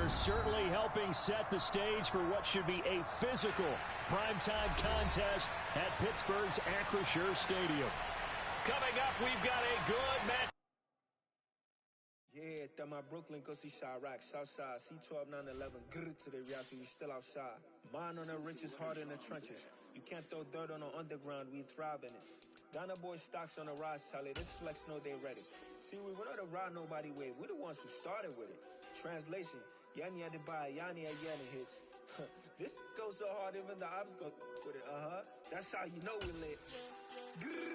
weather certainly helping set the stage for what should be a physical primetime contest at Pittsburgh's Acrisure Stadium. Coming up, we've got a good match. Yeah, that my Brooklyn go see Chirac, Southside, C12 911, grrr to the Riasi, we still outside. Mine on the richest, heart in the trenches. You can't throw dirt on the underground, we thrive in it. Ghana boy stocks on the rise, Charlie, this flex know they ready. See, we were not to ride nobody with, we're the ones who started with it. Translation, Yani had to buy, Yani had Yanni hits. This goes so hard, even the ops go with it, That's how you know we lit. Grrr,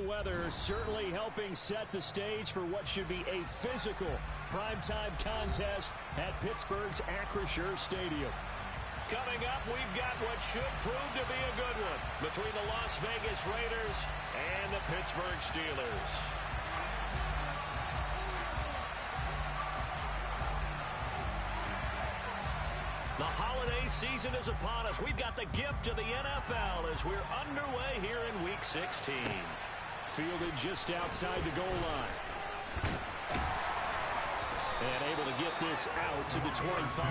weather certainly helping set the stage for what should be a physical primetime contest at Pittsburgh's Acrisure Stadium. Coming up, we've got what should prove to be a good one between the Las Vegas Raiders and the Pittsburgh Steelers. The holiday season is upon us. We've got the gift of the NFL as we're underway here in Week 16. Fielded just outside the goal line. And able to get this out to the 25.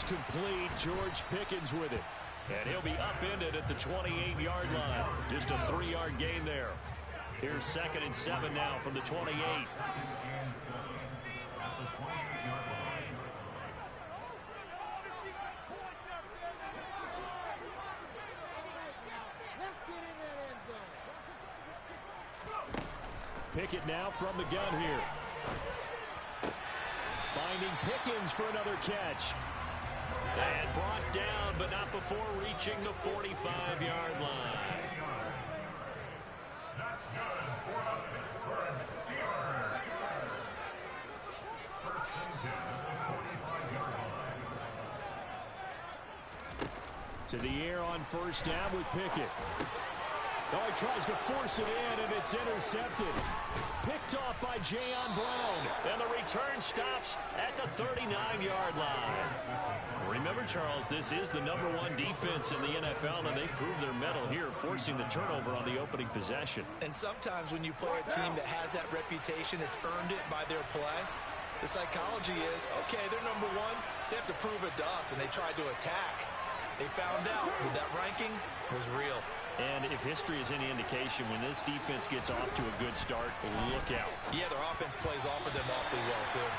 Complete. George Pickens with it. And he'll be upended at the 28-yard line. Just a 3-yard gain there. Here's 2nd and 7 now from the 28. Pickett now from the gun here. Finding Pickens for another catch. And brought down, but not before reaching the 45-yard line. To the air on first down with Pickett. Oh, he tries to force it in, and it's intercepted. Picked off by Jayon Brown. And the return stops at the 39-yard line. Remember, Charles, this is the #1 defense in the NFL, and they proved their mettle here, forcing the turnover on the opening possession. And sometimes when you play a team that has that reputation, it's earned it by their play, the psychology is, okay, they're #1, they have to prove it to us, and they tried to attack. They found out that that ranking was real. And if history is any indication, when this defense gets off to a good start, look out. Yeah, their offense plays off of them awfully well, too.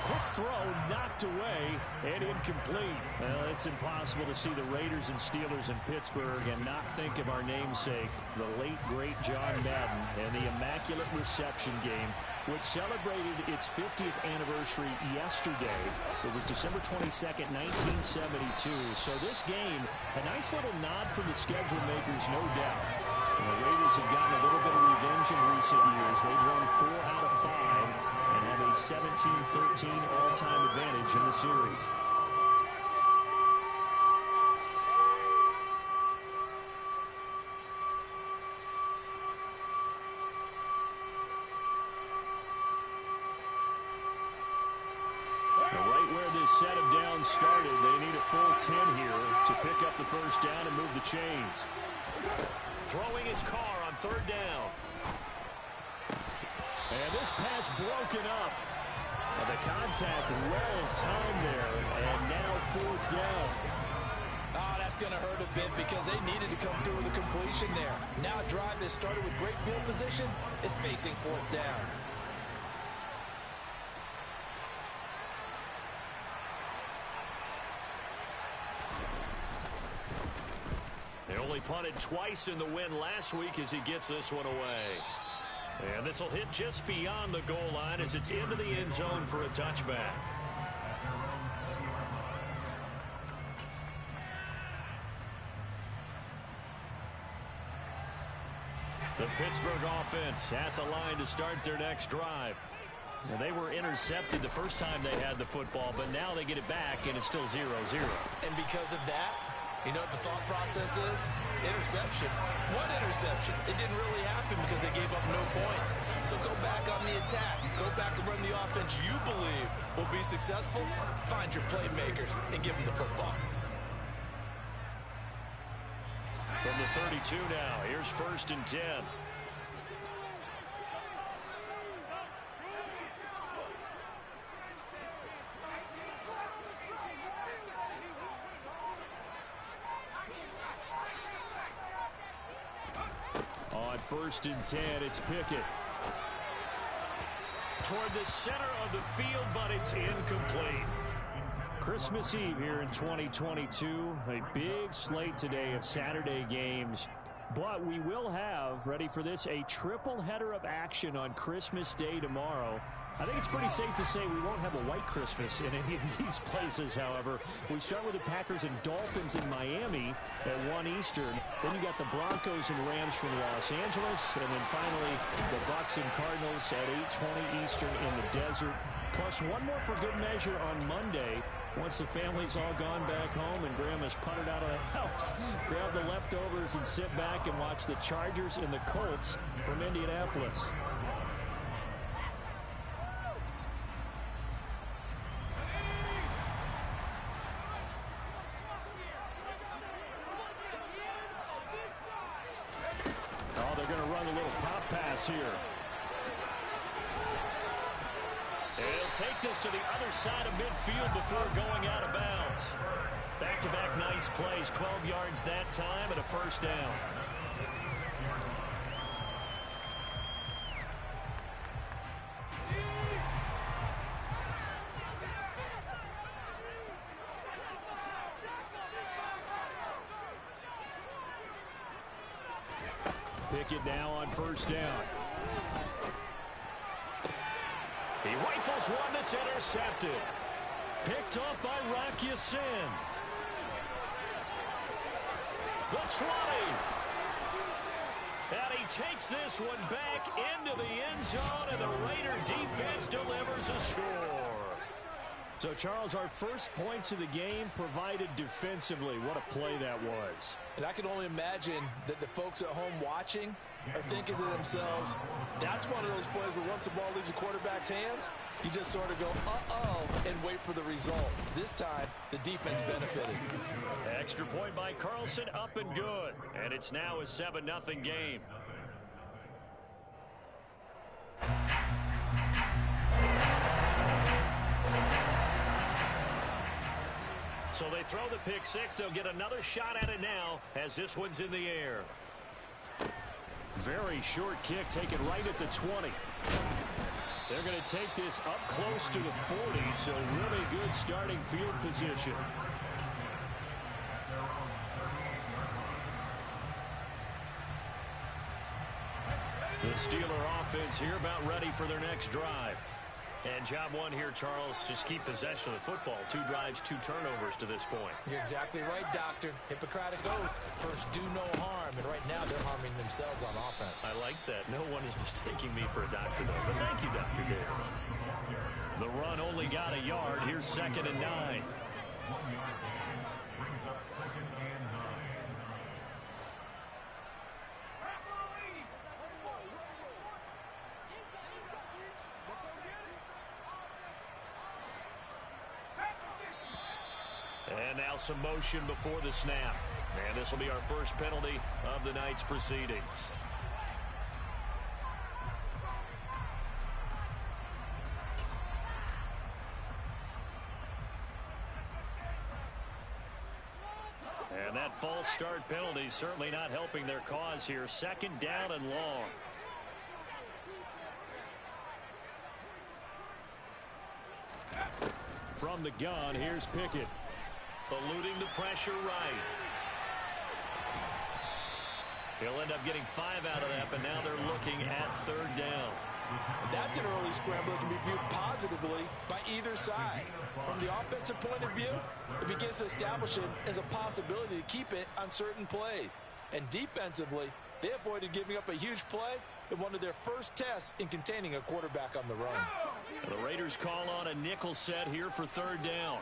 Quick throw knocked away and incomplete. Well, it's impossible to see the Raiders and Steelers in Pittsburgh and not think of our namesake, the late, great John Madden, and the Immaculate Reception game, which celebrated its 50th anniversary yesterday. It was December 22nd, 1972. So this game, a nice little nod from the schedule makers, no doubt. And the Raiders have gotten a little bit of revenge in recent years. They've won 4 out of 5. And have a 17-13 all-time advantage in the series. Now, right where this set of downs started, they need a full 10 here to pick up the first down and move the chains. Throwing his car on 3rd down. And this pass broken up. And the contact well-timed there. And now 4th down. Oh, that's going to hurt a bit because they needed to come through with a completion there. Now a drive that started with great field position is facing 4th down. They only punted twice in the win last week as he gets this one away. And this will hit just beyond the goal line as it's into the end zone for a touchback. The Pittsburgh offense at the line to start their next drive. Now, they were intercepted the first time they had the football, but now they get it back, and it's still 0-0. And because of that, you know what the thought process is? Interception. What interception? It didn't really happen because they gave up no points. So go back on the attack. Go back and run the offense you believe will be successful. Find your playmakers and give them the football. From the 32 now, here's 1st and 10. On 1st and 10, it's Pickett. Toward the center of the field, but it's incomplete. Christmas Eve here in 2022. A big slate today of Saturday games. But we will have, ready for this, a triple header of action on Christmas Day tomorrow. I think it's pretty safe to say we won't have a white Christmas in any of these places, however. We start with the Packers and Dolphins in Miami at 1 Eastern. Then you got the Broncos and Rams from Los Angeles. And then finally, the Bucs and Cardinals at 8:20 Eastern in the desert. Plus one more for good measure on Monday. Once the family's all gone back home and Grandma's puttered out of the house, grab the leftovers and sit back and watch the Chargers and the Colts from Indianapolis. Oh, they're going to run a little pop pass here. He'll take this to the other side of midfield before going out of bounds. Back-to-back nice plays, 12 yards that time and a 1st down. Pickett now on 1st down. He rifles one that's intercepted. Picked up by Rock Ya-Sin. The 20. And he takes this one back into the end zone, and the Raider defense delivers a score. So, Charles, our first points of the game provided defensively. What a play that was. And I can only imagine that the folks at home watching are thinking to themselves, that's one of those plays where once the ball leaves the quarterback's hands, you just sort of go, uh-oh, and wait for the result. This time, the defense benefited. Extra point by Carlson, up and good. And it's now a 7-0 game. So they throw the pick six. They'll get another shot at it now as this one's in the air. Very short kick taken right at the 20. They're going to take this up close to the 40, so really good starting field position. The Steeler offense here about ready for their next drive. And job one here, Charles, just keep possession of the football. 2 drives, 2 turnovers to this point. You're exactly right, Doctor. Hippocratic oath. First, do no harm. And right now, they're harming themselves on offense. I like that. No one is mistaking me for a doctor, though. But thank you, Dr. Davis. The run only got a yard. Here's 2nd and 9. And now some motion before the snap. And this will be our first penalty of the night's proceedings. And that false start penalty certainly not helping their cause here. 2nd down and long. From the gun, here's Pickett. Eluding the pressure right. He'll end up getting 5 out of that, but now they're looking at 3rd down. That's an early scramble that can be viewed positively by either side. From the offensive point of view, it begins to establish it as a possibility to keep it on certain plays. And defensively, they avoided giving up a huge play in one of their first tests in containing a quarterback on the run. The Raiders call on a nickel set here for 3rd down.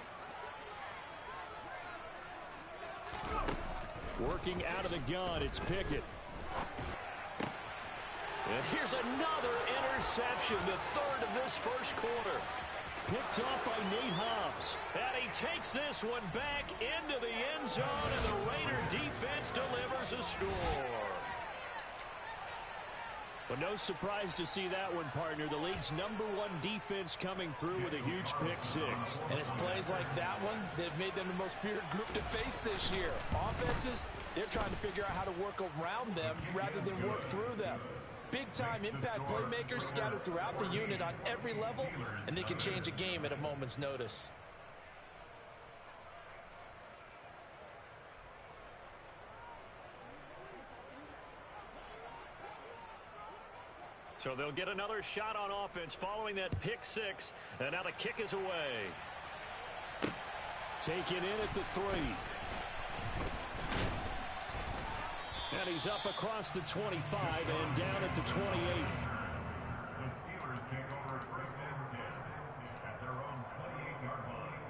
Working out of the gun, it's Pickett. And here's another interception, the 3rd of this first quarter. Picked off by Nate Hobbs. And he takes this one back into the end zone, and the Raider defense delivers a score. But no surprise to see that one, partner. The league's #1 defense coming through with a huge pick-6. And it's plays like that one that have made them the most feared group to face this year. Offenses, they're trying to figure out how to work around them rather than work through them. Big-time impact playmakers scattered throughout the unit on every level, and they can change a game at a moment's notice. So they'll get another shot on offense following that pick-6, and now the kick is away. Taken in at the 3. And he's up across the 25 and down at the 28. The Steelers take over 1st and 10 at their own 28-yard line.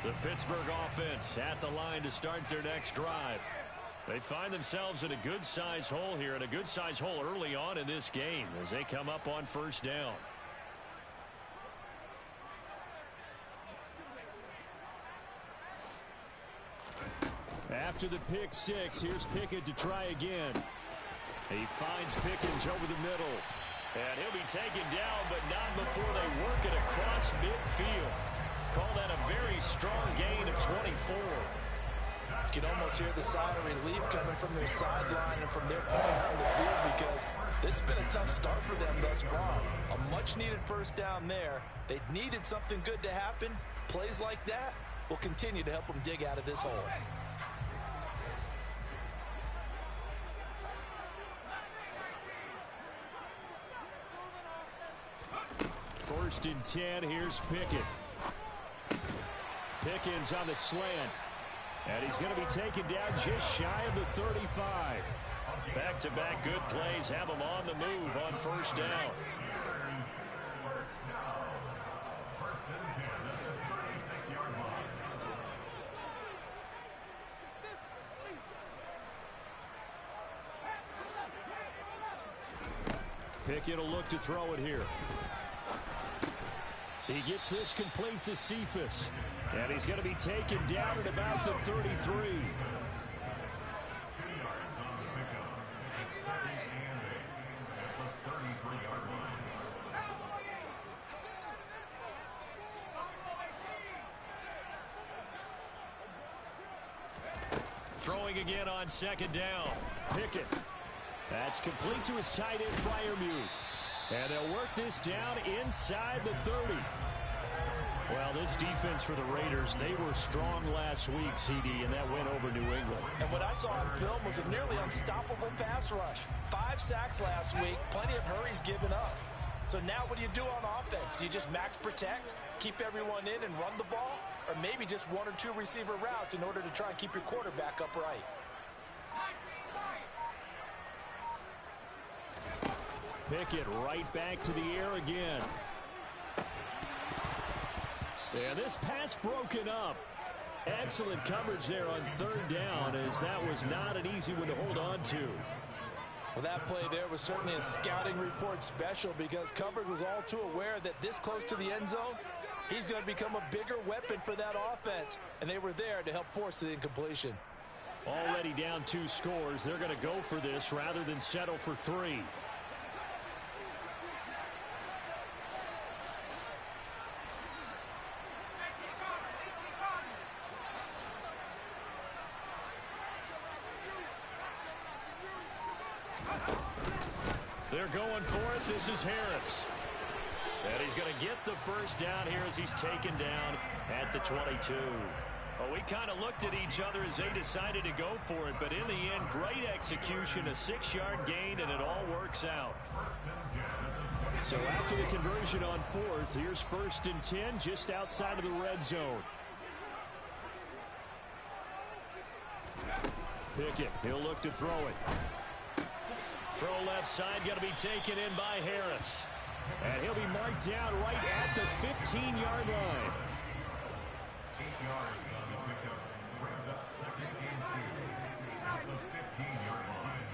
The Pittsburgh offense at the line to start their next drive. They find themselves in a good-sized hole here, and a good-sized hole early on in this game as they come up on 1st down. After the pick-6, here's Pickett to try again. He finds Pickens over the middle. And he'll be taken down, but not before they work it across midfield. Call that a very strong gain of 24. You can almost hear the sigh of relief coming from their sideline and from their point on the field, because this has been a tough start for them thus far. A much-needed 1st down there. They needed something good to happen. Plays like that will continue to help them dig out of this hole. 1st and 10, here's Pickett. Pickens on the slant. And he's going to be taken down just shy of the 35. Back-to-back good plays have them on the move on 1st down. Pickett will look to throw it here. He gets this complete to Cephas. And he's going to be taken down at about the 33. Throwing again on 2nd down. Pickett. That's complete to his tight end, Freiermuth. And they'll work this down inside the 30. Well, this defense for the Raiders, they were strong last week, CD, and that went over New England. And what I saw on film was a nearly unstoppable pass rush. 5 sacks last week, plenty of hurries given up. So now what do you do on offense? You just max protect, keep everyone in and run the ball, or maybe just 1 or 2 receiver routes in order to try and keep your quarterback upright. Pickett right back to the air again. And this pass broken up. Excellent coverage there on 3rd down, as that was not an easy one to hold on to. Well, that play there was certainly a scouting report special, because coverage was all too aware that this close to the end zone, he's going to become a bigger weapon for that offense, and they were there to help force the incompletion. Already down 2 scores. They're going to go for this rather than settle for 3. They're going for it. This is Harris. And he's going to get the first down here as he's taken down at the 22. Well, we kind of looked at each other as they decided to go for it, but in the end, great execution, a 6-yard gain, and it all works out. So after the conversion on 4th, here's 1st and 10 just outside of the red zone. Pickett, he'll look to throw it. Throw left side, going to be taken in by Harris. And he'll be marked down right at the 15-yard line. 8 yards on the pickup. Brings up 2nd and 2 at the 15-yard line.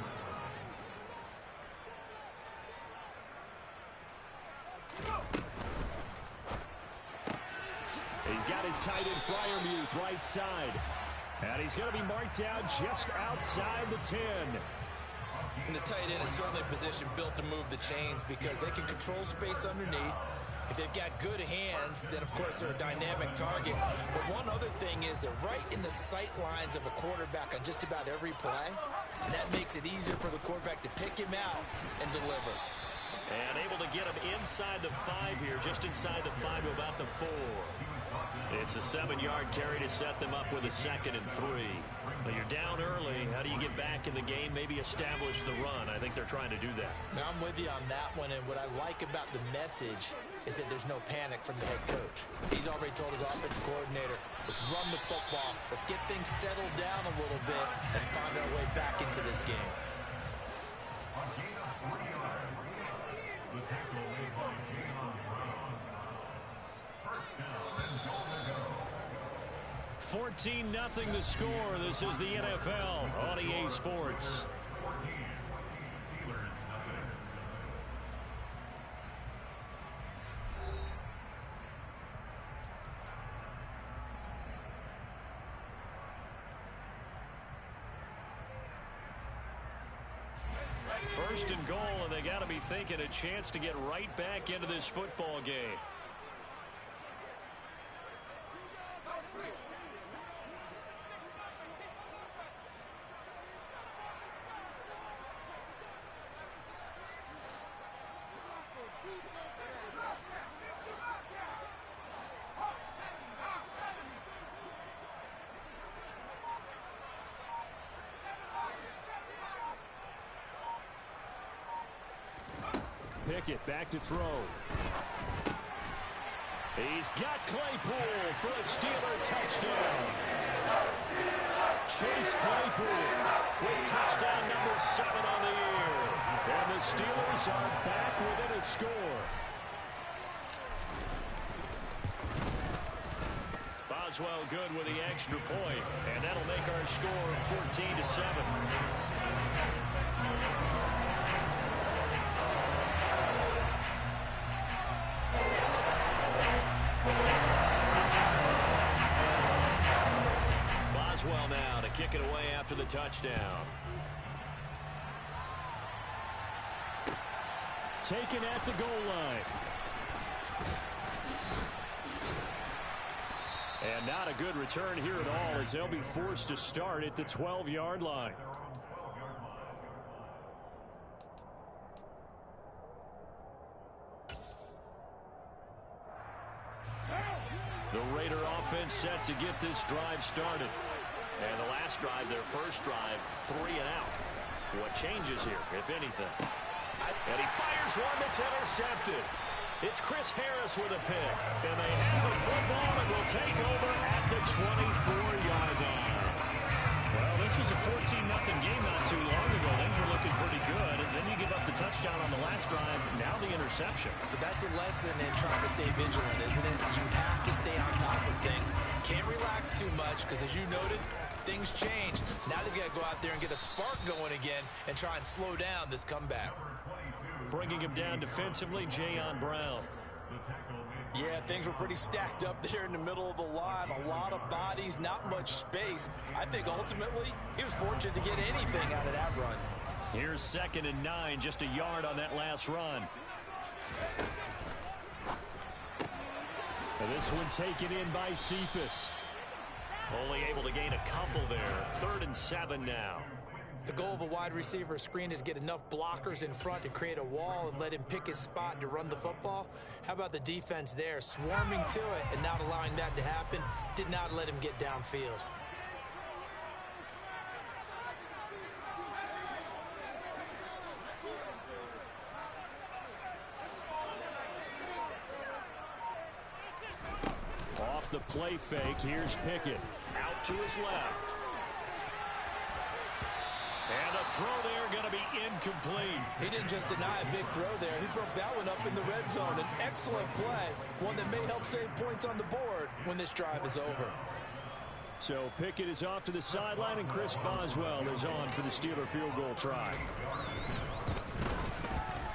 He's got his tight end Freiermuth right side. And he's going to be marked down just outside the 10. And the tight end is certainly a position built to move the chains because they can control space underneath. If they've got good hands, then, of course, they're a dynamic target. But one other thing is they're right in the sight lines of a quarterback on just about every play. And that makes it easier for the quarterback to pick him out and deliver. And able to get him inside the 5 here, just inside the 5 to about the 4. It's a 7-yard carry to set them up with a 2nd and 3. Well, you're down early. How do you get back in the game, maybe establish the run? I think they're trying to do that. Now, I'm with you on that one, and what I like about the message is that there's no panic from the head coach. He's already told his offensive coordinator, let's run the football, let's get things settled down a little bit, and find our way back into this game. On gain of 3 yards, the tackle made by Jayon Brown. First down and goal to go. 14-0 the score. This is the NFL on EA Sports. 14. Steelers nothing. First and goal, and they got to be thinking a chance to get right back into this football game. Pickett back to throw. He's got Claypool for a Steeler touchdown. Chase Claypool with touchdown number 7 on the year. And the Steelers are back within a score. Boswell good with the extra point, and that'll make our score 14-7. Boswell now to kick it away after the touchdown. Taken at the goal line. And not a good return here at all as they'll be forced to start at the 12-yard line. The Raider offense set to get this drive started. And the last drive, their first drive, 3 and out. What changes here, if anything? And he fires one that's intercepted. It's Chris Harris with a pick. And they have the football and will take over at the 24-yard line. Well, this was a 14-0 game not too long ago. Things were looking pretty good. And then you give up the touchdown on the last drive. Now the interception. So that's a lesson in trying to stay vigilant, isn't it? You have to stay on top of things. Can't relax too much because, as you noted, things change. Now they've got to go out there and get a spark going again and try and slow down this comeback. Bringing him down defensively, Jayon Brown. Yeah, things were pretty stacked up there in the middle of the line. A lot of bodies, not much space. I think ultimately he was fortunate to get anything out of that run. Here's 2nd and 9, just a yard on that last run. And this one taken in by Cephas. Only able to gain a couple there. 3rd and 7 now. The goal of a wide receiver screen is get enough blockers in front to create a wall and let him pick his spot to run the football. How about the defense there, swarming to it and not allowing that to happen? Did not let him get downfield. Off the play fake, here's Pickett. Out to his left. And a throw there going to be incomplete. He didn't just deny a big throw there. He broke that one up in the red zone. An excellent play, one that may help save points on the board when this drive is over. So Pickett is off to the sideline, and Chris Boswell is on for the Steeler field goal try.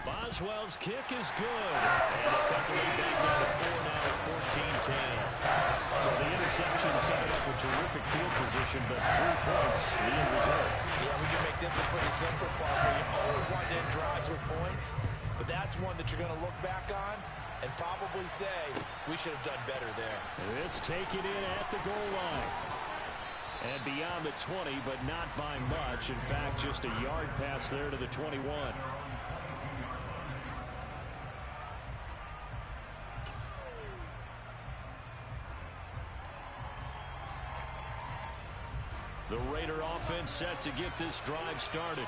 Boswell's kick is good. And they'll cut the lead back down to 4 now at 14-10. So the interception set up a terrific field position, but 3 points, the end result. Yeah, we can make this a pretty simple partner. You always want to end drives with points, but that's one that you're going to look back on and probably say, we should have done better there. This taken in at the goal line. And beyond the 20, but not by much. In fact, just a yard pass there to the 21. The Raider offense set to get this drive started.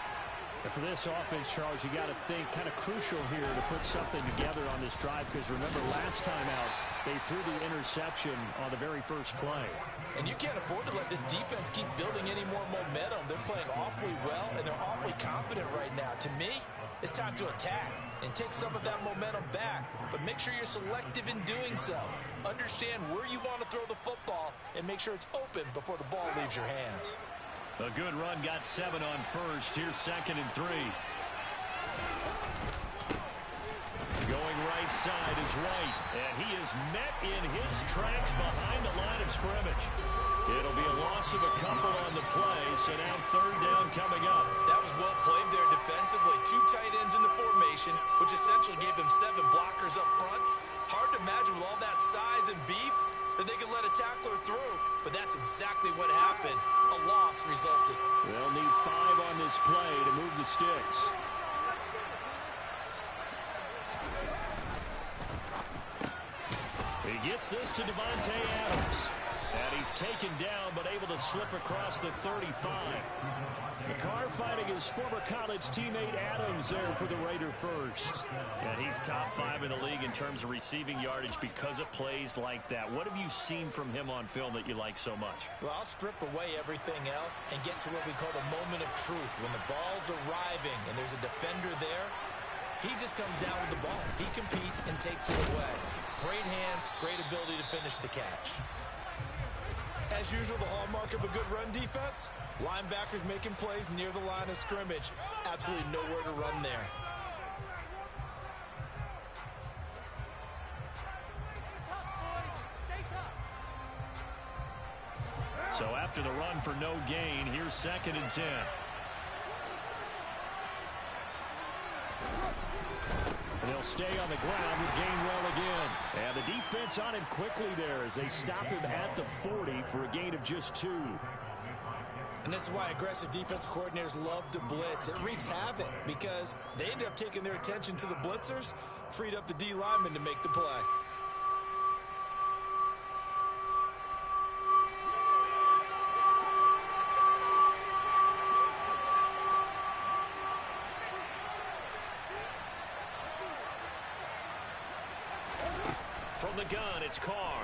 And for this offense, Charles, you got to think kind of crucial here to put something together on this drive, because remember last time out, they threw the interception on the very first play. And you can't afford to let this defense keep building any more momentum. They're playing awfully well, and they're awfully confident right now. To me, it's time to attack and take some of that momentum back, but make sure you're selective in doing so. Understand where you want to throw the football and make sure it's open before the ball leaves your hands. A good run, got 7 on first. Here's 2nd and 3. Going right side is White, and he is met in his tracks behind the line of scrimmage. It'll be a loss of a couple on the play, so now 3rd down coming up. That was well played there defensively. 2 tight ends in the formation, which essentially gave them 7 blockers up front. Hard to imagine with all that size and beef that they could let a tackler through, but that's exactly what happened. A loss resulted. They'll need 5 on this play to move the sticks. He gets this to Davante Adams. And he's taken down, but able to slip across the 35. McCarr fighting his former college teammate Adams there for the Raider first. And he's top 5 in the league in terms of receiving yardage because of plays like that. What have you seen from him on film that you like so much? Well, I'll strip away everything else and get to what we call the moment of truth. When the ball's arriving and there's a defender there, he just comes down with the ball. He competes and takes it away. Great hands, great ability to finish the catch. As usual, the hallmark of a good run defense, linebackers making plays near the line of scrimmage. Absolutely nowhere to run there. So after the run for no gain, here's 2nd and 10. They'll stay on the ground with Gainwell again. And the defense on him quickly there as they stop him at the 40 for a gain of just 2. And this is why aggressive defense coordinators love to blitz. It wreaks havoc because they end up taking their attention to the blitzers, freed up the D lineman to make the play. From the gun, it's Carr.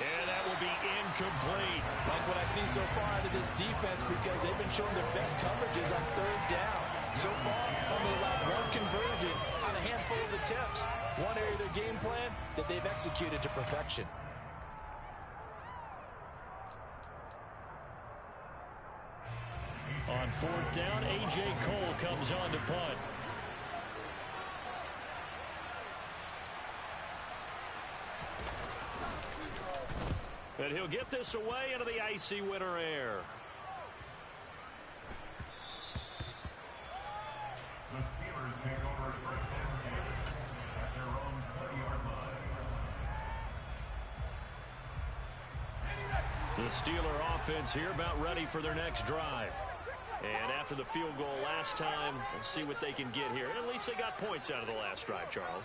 And that will be incomplete. Like what I see so far out of this defense, because they've been showing their best coverages on 3rd down. So far, only allowed 1 conversion on a handful of attempts. One area of their game plan that they've executed to perfection. On 4th down, A.J. Cole comes on to punt. And he'll get this away into the icy winter air. The Steelers take over 1st and 10 at their own 20-yard line. The Steeler offense here about ready for their next drive. And after the field goal last time, we'll see what they can get here. At least they got points out of the last drive, Charles.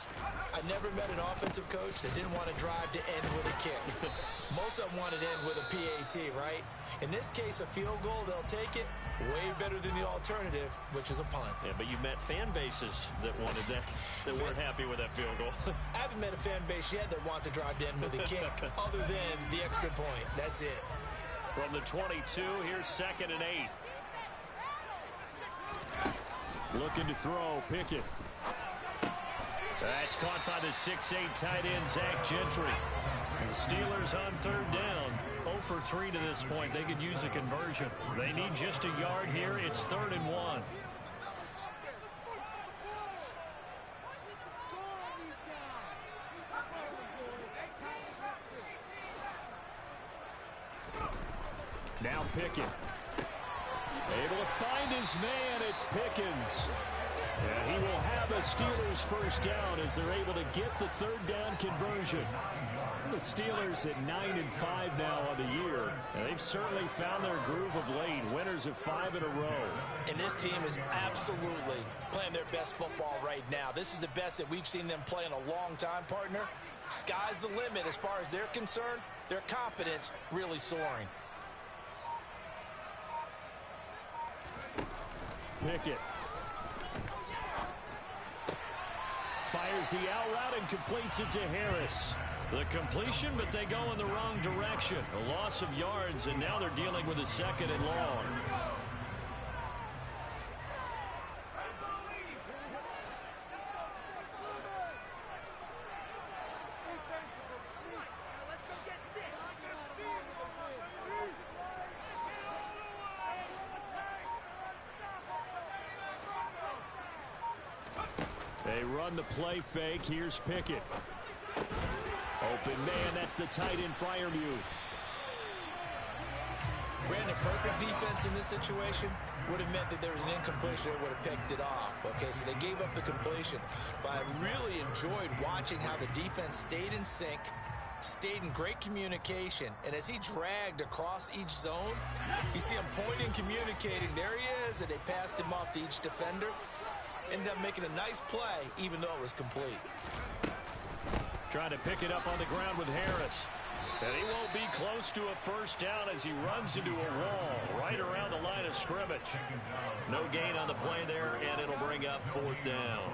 I never met an offensive coach that didn't want to drive to end with a kick. Most of them wanted to end with a PAT, right? In this case, a field goal, they'll take it. Way better than the alternative, which is a punt. Yeah, but you've met fan bases that wanted that, that weren't happy with that field goal. I haven't met a fan base yet that wants to drive to end with a kick, other than the extra point. That's it. From the 22, here's 2nd and 8. Looking to throw, Pickett. That's caught by the 6'8 tight end, Zach Gentry. And the Steelers on 3rd down. 0 for 3 to this point. They could use a conversion. They need just a yard here. It's 3rd and 1. Now Pickett. Able to find his man. It's Pickens. And he will have a Steelers first down as they're able to get the 3rd down conversion. The Steelers at 9-5 now on the year. And they've certainly found their groove of late. Winners of 5 in a row. And this team is absolutely playing their best football right now. This is the best that we've seen them play in a long time, partner. Sky's the limit as far as they're concerned. Their confidence really soaring. Pickett. Fires the out route and completes it to Harris. The completion, but they go in the wrong direction. A loss of yards, and now they're dealing with a 2nd and long. They run the play fake. Here's Pickett. Open man, that's the tight end Freiermuth. Brandon, perfect defense in this situation would have meant that there was an incompletion that would have picked it off. Okay, so they gave up the completion. But I really enjoyed watching how the defense stayed in sync, stayed in great communication, and as he dragged across each zone, you see him pointing, communicating. There he is, and they passed him off to each defender. Ended up making a nice play, even though it was complete. Trying to pick it up on the ground with Harris. And he won't be close to a first down as he runs into a wall right around the line of scrimmage. No gain on the play there, and it'll bring up 4th down.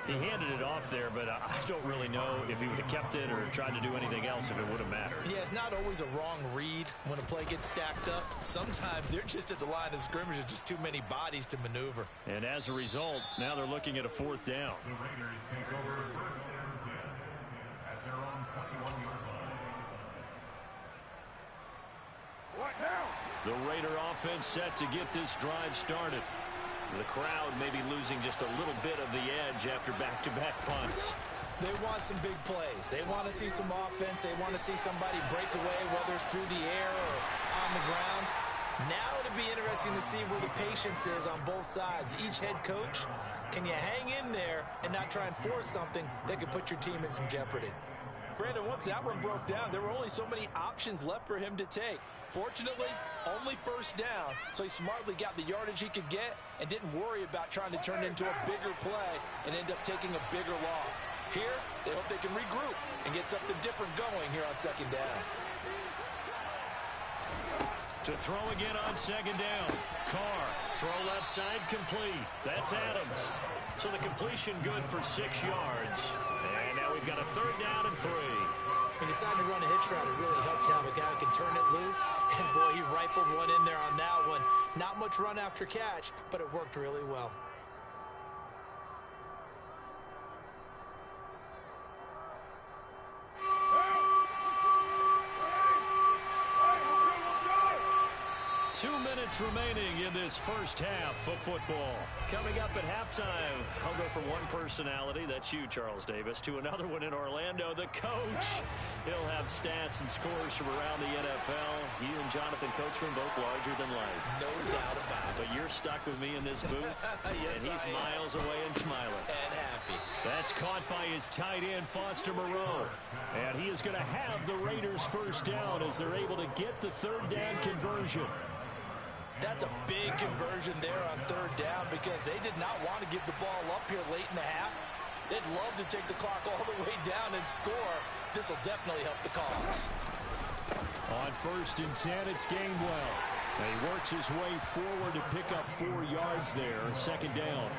He handed it off there, but I don't really know if he would have kept it or tried to do anything else if it would have mattered. Yeah, it's not always a wrong read when a play gets stacked up. Sometimes they're just at the line of scrimmage. There's just too many bodies to maneuver. And as a result, now they're looking at a 4th down. The Raiders take over 1st and 10 at their own 21-yard line. The Raider offense set to get this drive started. The crowd may be losing just a little bit of the edge after back-to-back punts. They want some big plays. They want to see some offense. They want to see somebody break away, whether it's through the air or on the ground. Now it'll be interesting to see where the patience is on both sides. Each head coach, can you hang in there and not try and force something that could put your team in some jeopardy? Brandon, once that one broke down, there were only so many options left for him to take. Fortunately, only first down, so he smartly got the yardage he could get and didn't worry about trying to turn it into a bigger play and end up taking a bigger loss. Here, they hope they can regroup and get something different going here on 2nd down. To throw again on 2nd down. Carr, throw left side, complete. That's Adams. So the completion good for 6 yards. And now we've got a 3rd down and 3. He decided to run a hitch route. It really helped have a guy who can turn it loose. And boy, he rifled one in there on that one. Not much run after catch, but it worked really well. minutes remaining in this first half of football. Coming up at halftime, I'll go from one personality, that's you, Charles Davis, to another one in Orlando, the coach. He'll have stats and scores from around the NFL. You and Jonathan Coachman both larger than life. No doubt about it. But you're stuck with me in this booth, yes, and he's miles away and smiling. And happy. That's caught by his tight end, Foster Moreau. And he is going to have the Raiders first down as they're able to get the third down conversion. That's a big conversion there on third down because they did not want to give the ball up here late in the half. They'd love to take the clock all the way down and score. This will definitely help the cause. On 1st and 10, it's Gainwell. He works his way forward to pick up 4 yards there. Second down.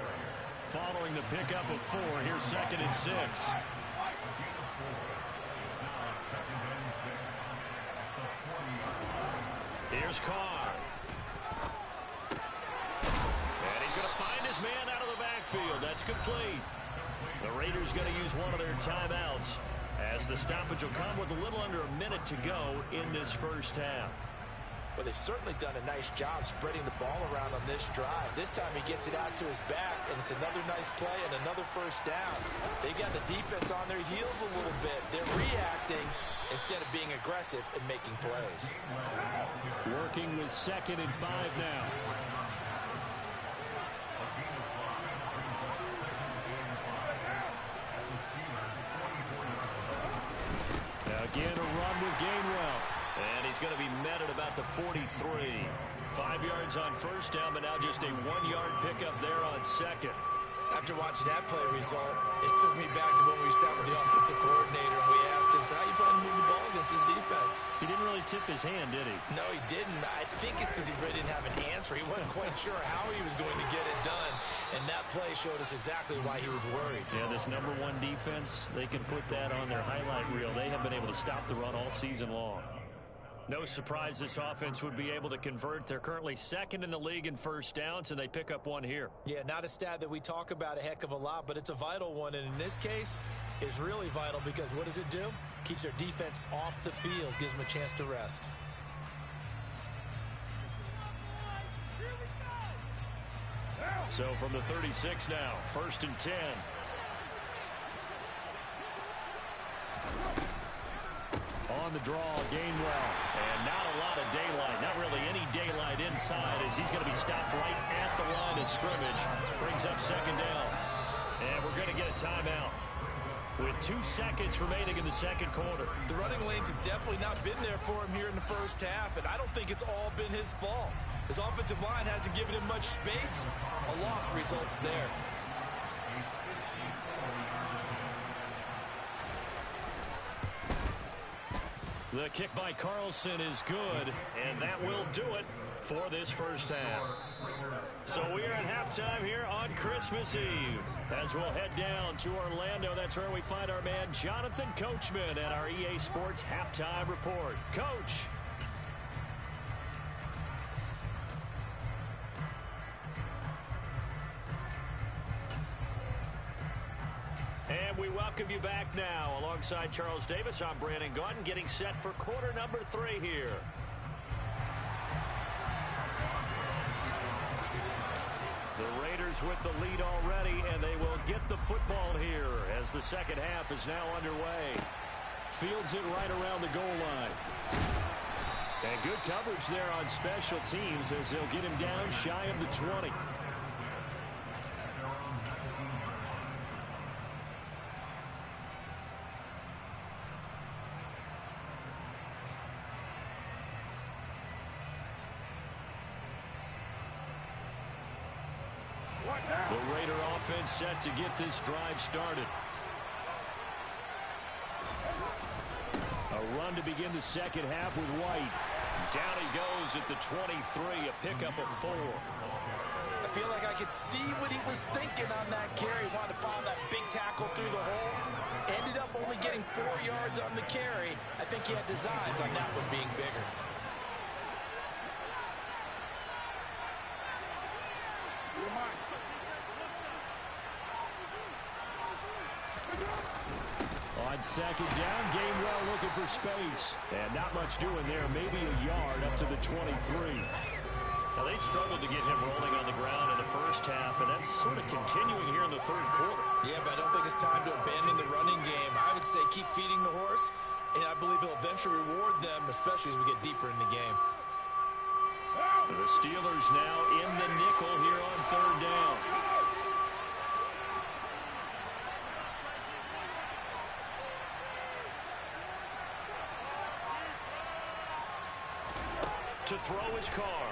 Following the pickup of 4, here's 2nd and 6. Here's Carr. And he's going to find his man out of the backfield. That's complete. The Raiders going to use one of their timeouts as the stoppage will come with a little under a minute to go in this first half. Well, they've certainly done a nice job spreading the ball around on this drive. This time he gets it out to his back, and it's another nice play and another first down. They got the defense on their heels a little bit. They're reacting instead of being aggressive and making plays. Working with 2nd and 5 now. Again, a run with Gainwell. And he's going to be met at about the 43. 5 yards on first down, but now just a 1-yard pickup there on 2nd. After watching that play result, it took me back to when we sat with the offensive coordinator and we asked him, so how you plan to move the ball against his defense? He didn't really tip his hand, did he? No, he didn't. I think it's because he really didn't have an answer. He wasn't quite sure how he was going to get it done, and that play showed us exactly why he was worried. Yeah, this #1 defense, they can put that on their highlight reel. They have been able to stop the run all season long. No surprise this offense would be able to convert. They're currently 2nd in the league in first downs, and they pick up 1 here. Yeah, not a stat that we talk about a heck of a lot, but it's a vital one. And in this case, it's really vital because what does it do? Keeps their defense off the field, gives them a chance to rest. So from the 36 now, 1st and 10. On the draw, Gainwell. And not a lot of daylight. Not really any daylight inside as he's going to be stopped right at the line of scrimmage. Brings up 2nd down. And we're going to get a timeout with 2 seconds remaining in the 2nd quarter. The running lanes have definitely not been there for him here in the first half, and I don't think it's all been his fault. His offensive line hasn't given him much space. A loss results there. The kick by Carlson is good, and that will do it for this first half. So we are at halftime here on Christmas Eve. As we'll head down to Orlando, that's where we find our man Jonathan Coachman at our EA Sports Halftime Report. Coach. And we welcome you back now. Alongside Charles Davis, I'm Brandon Gaudin, getting set for quarter number 3 here. The Raiders with the lead already, and they will get the football here as the second half is now underway. Fields it right around the goal line. And good coverage there on special teams as they'll get him down shy of the 20. The Raider offense set to get this drive started. A run to begin the second half with White. Down he goes at the 23, a pickup of 4. I feel like I could see what he was thinking on that carry. Wanted to follow that big tackle through the hole. Ended up only getting 4 yards on the carry. I think he had designs on that one being bigger. On second down, Gainwell looking for space. And not much doing there, maybe a yard up to the 23. Now, they struggled to get him rolling on the ground in the first half, and that's sort of continuing here in the third quarter. Yeah, but I don't think it's time to abandon the running game. I would say keep feeding the horse, and I believe he'll eventually reward them, especially as we get deeper in the game. The Steelers now in the nickel here on third down. To throw his car.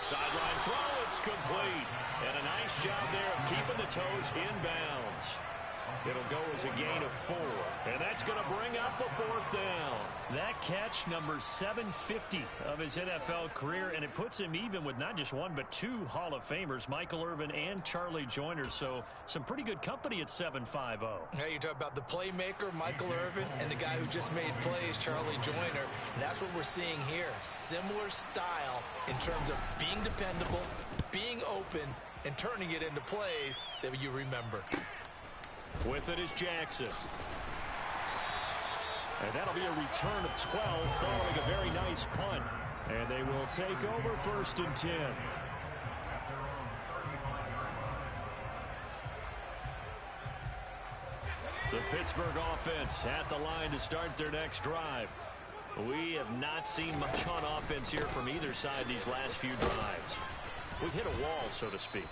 Sideline throw, it's complete. And a nice job there of keeping the toes inbounds. It'll go as a gain of 4. And that's going to bring up a fourth down. That catch, number 750 of his NFL career, and it puts him even with not just one but 2 Hall of Famers, Michael Irvin and Charlie Joyner. So some pretty good company at 750. Now you talk about the playmaker, Michael Irvin, and the guy who just made plays, Charlie Joyner. And that's what we're seeing here. Similar style in terms of being dependable, being open, and turning it into plays that you remember. With it is Jackson. And that'll be a return of 12 following a very nice punt. And they will take over 1st and 10. The Pittsburgh offense at the line to start their next drive. We have not seen much on offense here from either side these last few drives. We've hit a wall, so to speak.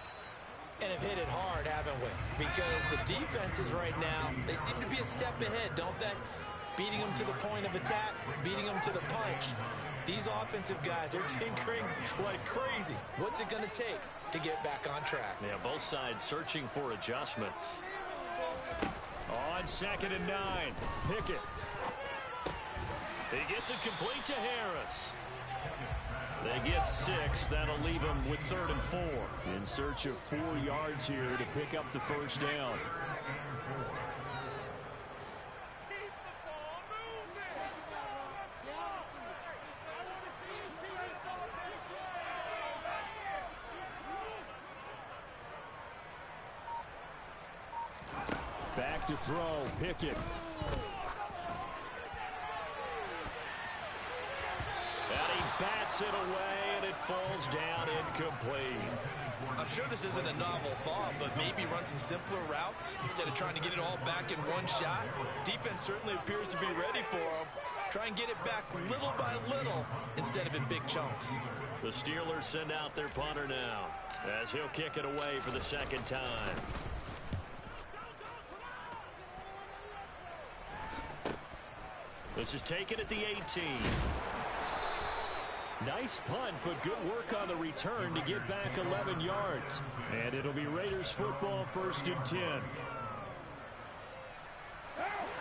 And have hit it hard, haven't we? Because the defenses right now, they seem to be a step ahead, don't they? Beating them to the point of attack, beating them to the punch. These offensive guys are tinkering like crazy. What's it going to take to get back on track? Yeah, both sides searching for adjustments. On 2nd and 9, Pickett. He gets it complete to Harris. They get 6. That'll leave them with 3rd and 4. In search of 4 yards here to pick up the first down. Back to throw, Pickett. And he bats it away, and it falls down incomplete. I'm sure this isn't a novel thought, but maybe run some simpler routes instead of trying to get it all back in one shot. Defense certainly appears to be ready for him. Try and get it back little by little instead of in big chunks. The Steelers send out their punter now as he'll kick it away for the 2nd time. This is taken at the 18. Nice punt, but good work on the return to get back 11 yards. And it'll be Raiders football 1st and 10.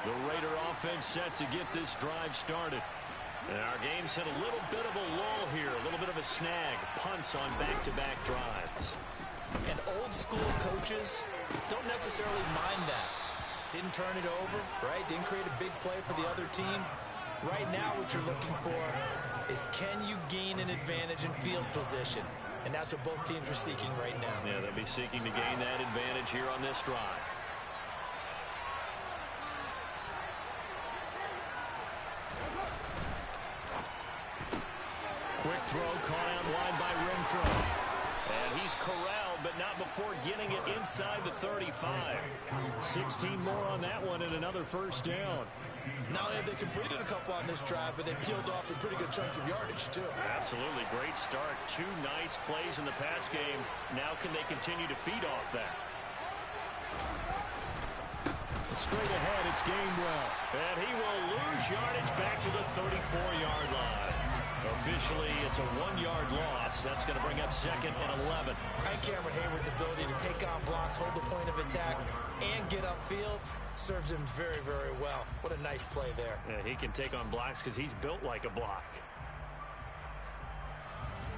The Raider offense set to get this drive started. And our game's hit a little bit of a lull here, a little bit of a snag. Punts on back-to-back drives. And old school coaches don't necessarily mind that. Didn't turn it over, right? Didn't create a big play for the other team. Right now what you're looking for is can you gain an advantage in field position? And that's what both teams are seeking right now. Yeah, they'll be seeking to gain that advantage here on this drive. Quick throw caught out wide by Renfro. And he's corralled, but not before getting it inside the 35. 16 more on that one and another first down. Not only have they completed a couple on this drive, but they peeled off some pretty good chunks of yardage, too. Absolutely. Great start. 2 nice plays in the pass game. Now can they continue to feed off that? Straight ahead, it's Gainwell. And he will lose yardage back to the 34-yard line. Officially, it's a 1-yard loss. That's going to bring up 2nd and 11. And Cameron Hayward's ability to take on blocks, hold the point of attack, and get upfield serves him very, very well. What a nice play there. Yeah, he can take on blocks because he's built like a block.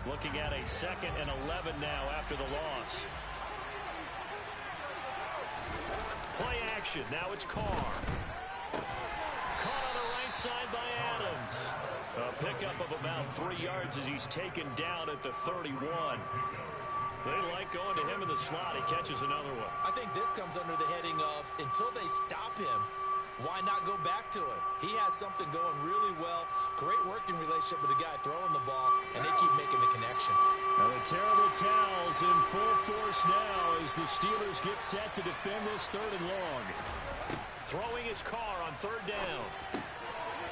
Looking at a 2nd and 11 now after the loss. Play action. Now it's Carr. Caught on the right side by Adams. A pickup of about 3 yards as he's taken down at the 31. They like going to him in the slot. He catches another one. I think this comes under the heading of until they stop him, why not go back to it? He has something going really well. Great working relationship with the guy throwing the ball, and they keep making the connection. Now the terrible towels in full force now as the Steelers get set to defend this 3rd and long. Throwing his car on 3rd down.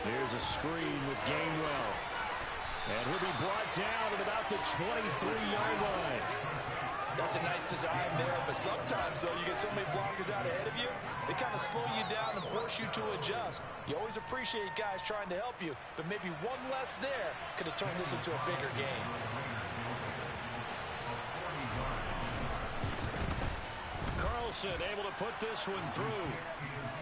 Here's a screen with Gainwell. And he'll be brought down at about the 23-yard line. That's a nice design there, but sometimes, though, you get so many blockers out ahead of you, they kind of slow you down and force you to adjust. You always appreciate guys trying to help you, but maybe one less there could have turned this into a bigger game. Carlson able to put this one through.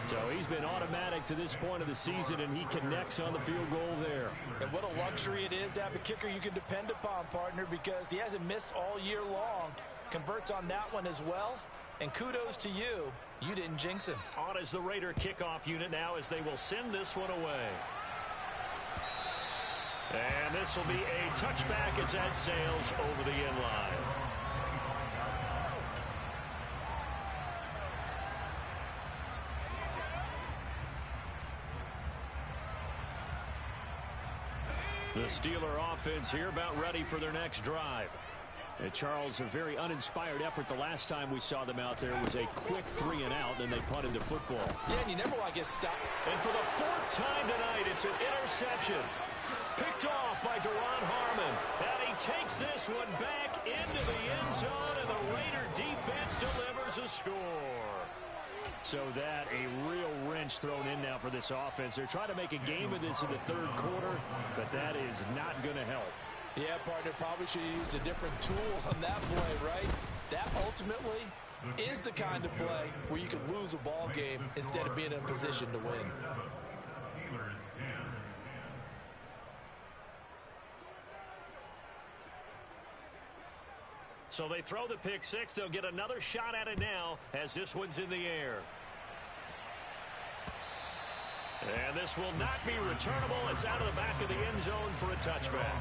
So he's been automatic to this point of the season, and he connects on the field goal there. And what a luxury it is to have a kicker you can depend upon, partner, because he hasn't missed all year long. Converts on that one as well. And kudos to you. You didn't jinx him. On is the Raider kickoff unit now as they will send this one away. And this will be a touchback as that sails over the end line. The Steeler offense here about ready for their next drive. And Charles, a very uninspired effort the last time we saw them out there was a quick 3 and out, and they punted the football. Yeah, and you never want to get stopped. And for the 4th time tonight, it's an interception. Picked off by Duron Harmon. And he takes this one back into the end zone, and the Raider defense delivers a score. So that, a real wrench thrown in now for this offense. They're trying to make a game of this in the 3rd quarter, but that is not going to help. Yeah, partner, probably should have used a different tool on that play, right? That ultimately is the kind of play where you can lose a ball game instead of being in a position to win. Steelers 10. So they throw the pick 6. They'll get another shot at it now as this one's in the air. And this will not be returnable. It's out of the back of the end zone for a touchback.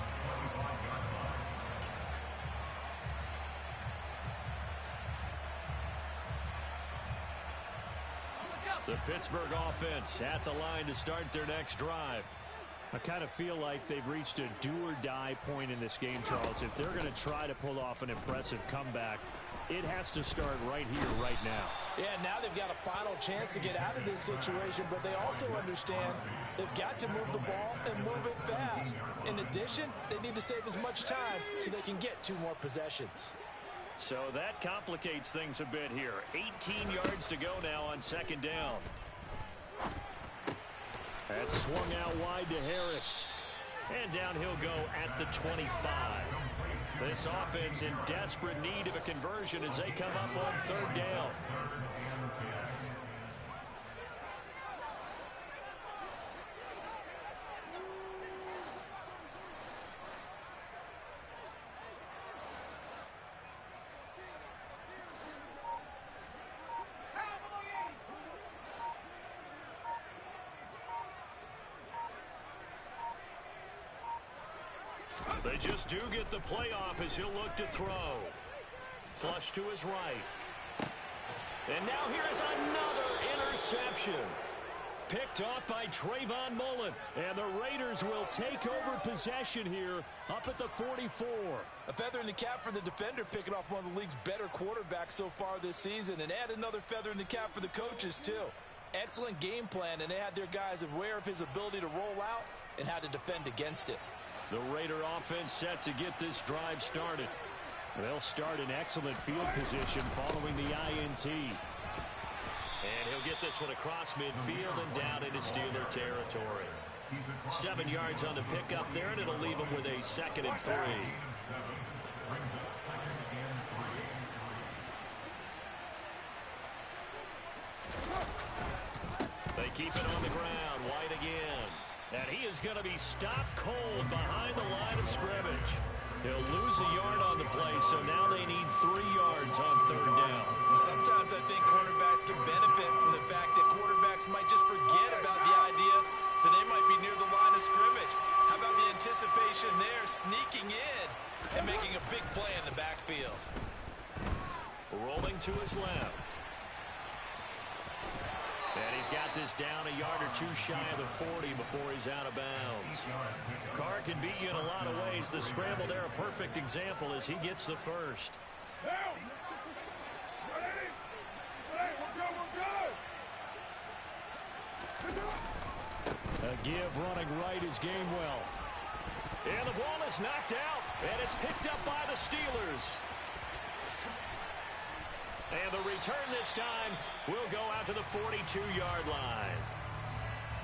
The Pittsburgh offense at the line to start their next drive. I kind of feel like they've reached a do-or-die point in this game, Charles. If they're going to try to pull off an impressive comeback, it has to start right here, right now. Yeah, now they've got a final chance to get out of this situation, but they also understand they've got to move the ball and move it fast. In addition, they need to save as much time so they can get 2 more possessions. So that complicates things a bit here. 18 yards to go now on 2nd down. That's swung out wide to Harris. And down he'll go at the 25. This offense in desperate need of a conversion as they come up on 3rd down. They just do get the playoff as he'll look to throw. Flush to his right. And now here's another interception. Picked off by Trayvon Mullen. And the Raiders will take over possession here up at the 44. A feather in the cap for the defender, picking off one of the league's better quarterbacks so far this season. And add another feather in the cap for the coaches, too. Excellent game plan, and they had their guys aware of his ability to roll out and how to defend against it. The Raider offense set to get this drive started. They'll start in excellent field position following the INT. And he'll get this one across midfield and down into Steeler territory. 7 yards on the pickup there, and it'll leave him with a 2nd and 3. They keep it on the ground. White again. And he is going to be stopped cold behind the line of scrimmage. He'll lose a yard on the play, so now they need 3 yards on 3rd down. Sometimes I think cornerbacks can benefit from the fact that quarterbacks might just forget about the idea that they might be near the line of scrimmage. How about the anticipation there, sneaking in and making a big play in the backfield? Rolling to his left. And he's got this down a yard or two shy of the 40 before he's out of bounds. Carr can beat you in a lot of ways. The scramble there, a perfect example as he gets the first. A give running right is Gainwell. And the ball is knocked out, and it's picked up by the Steelers. And the return this time will go out to the 42-yard line.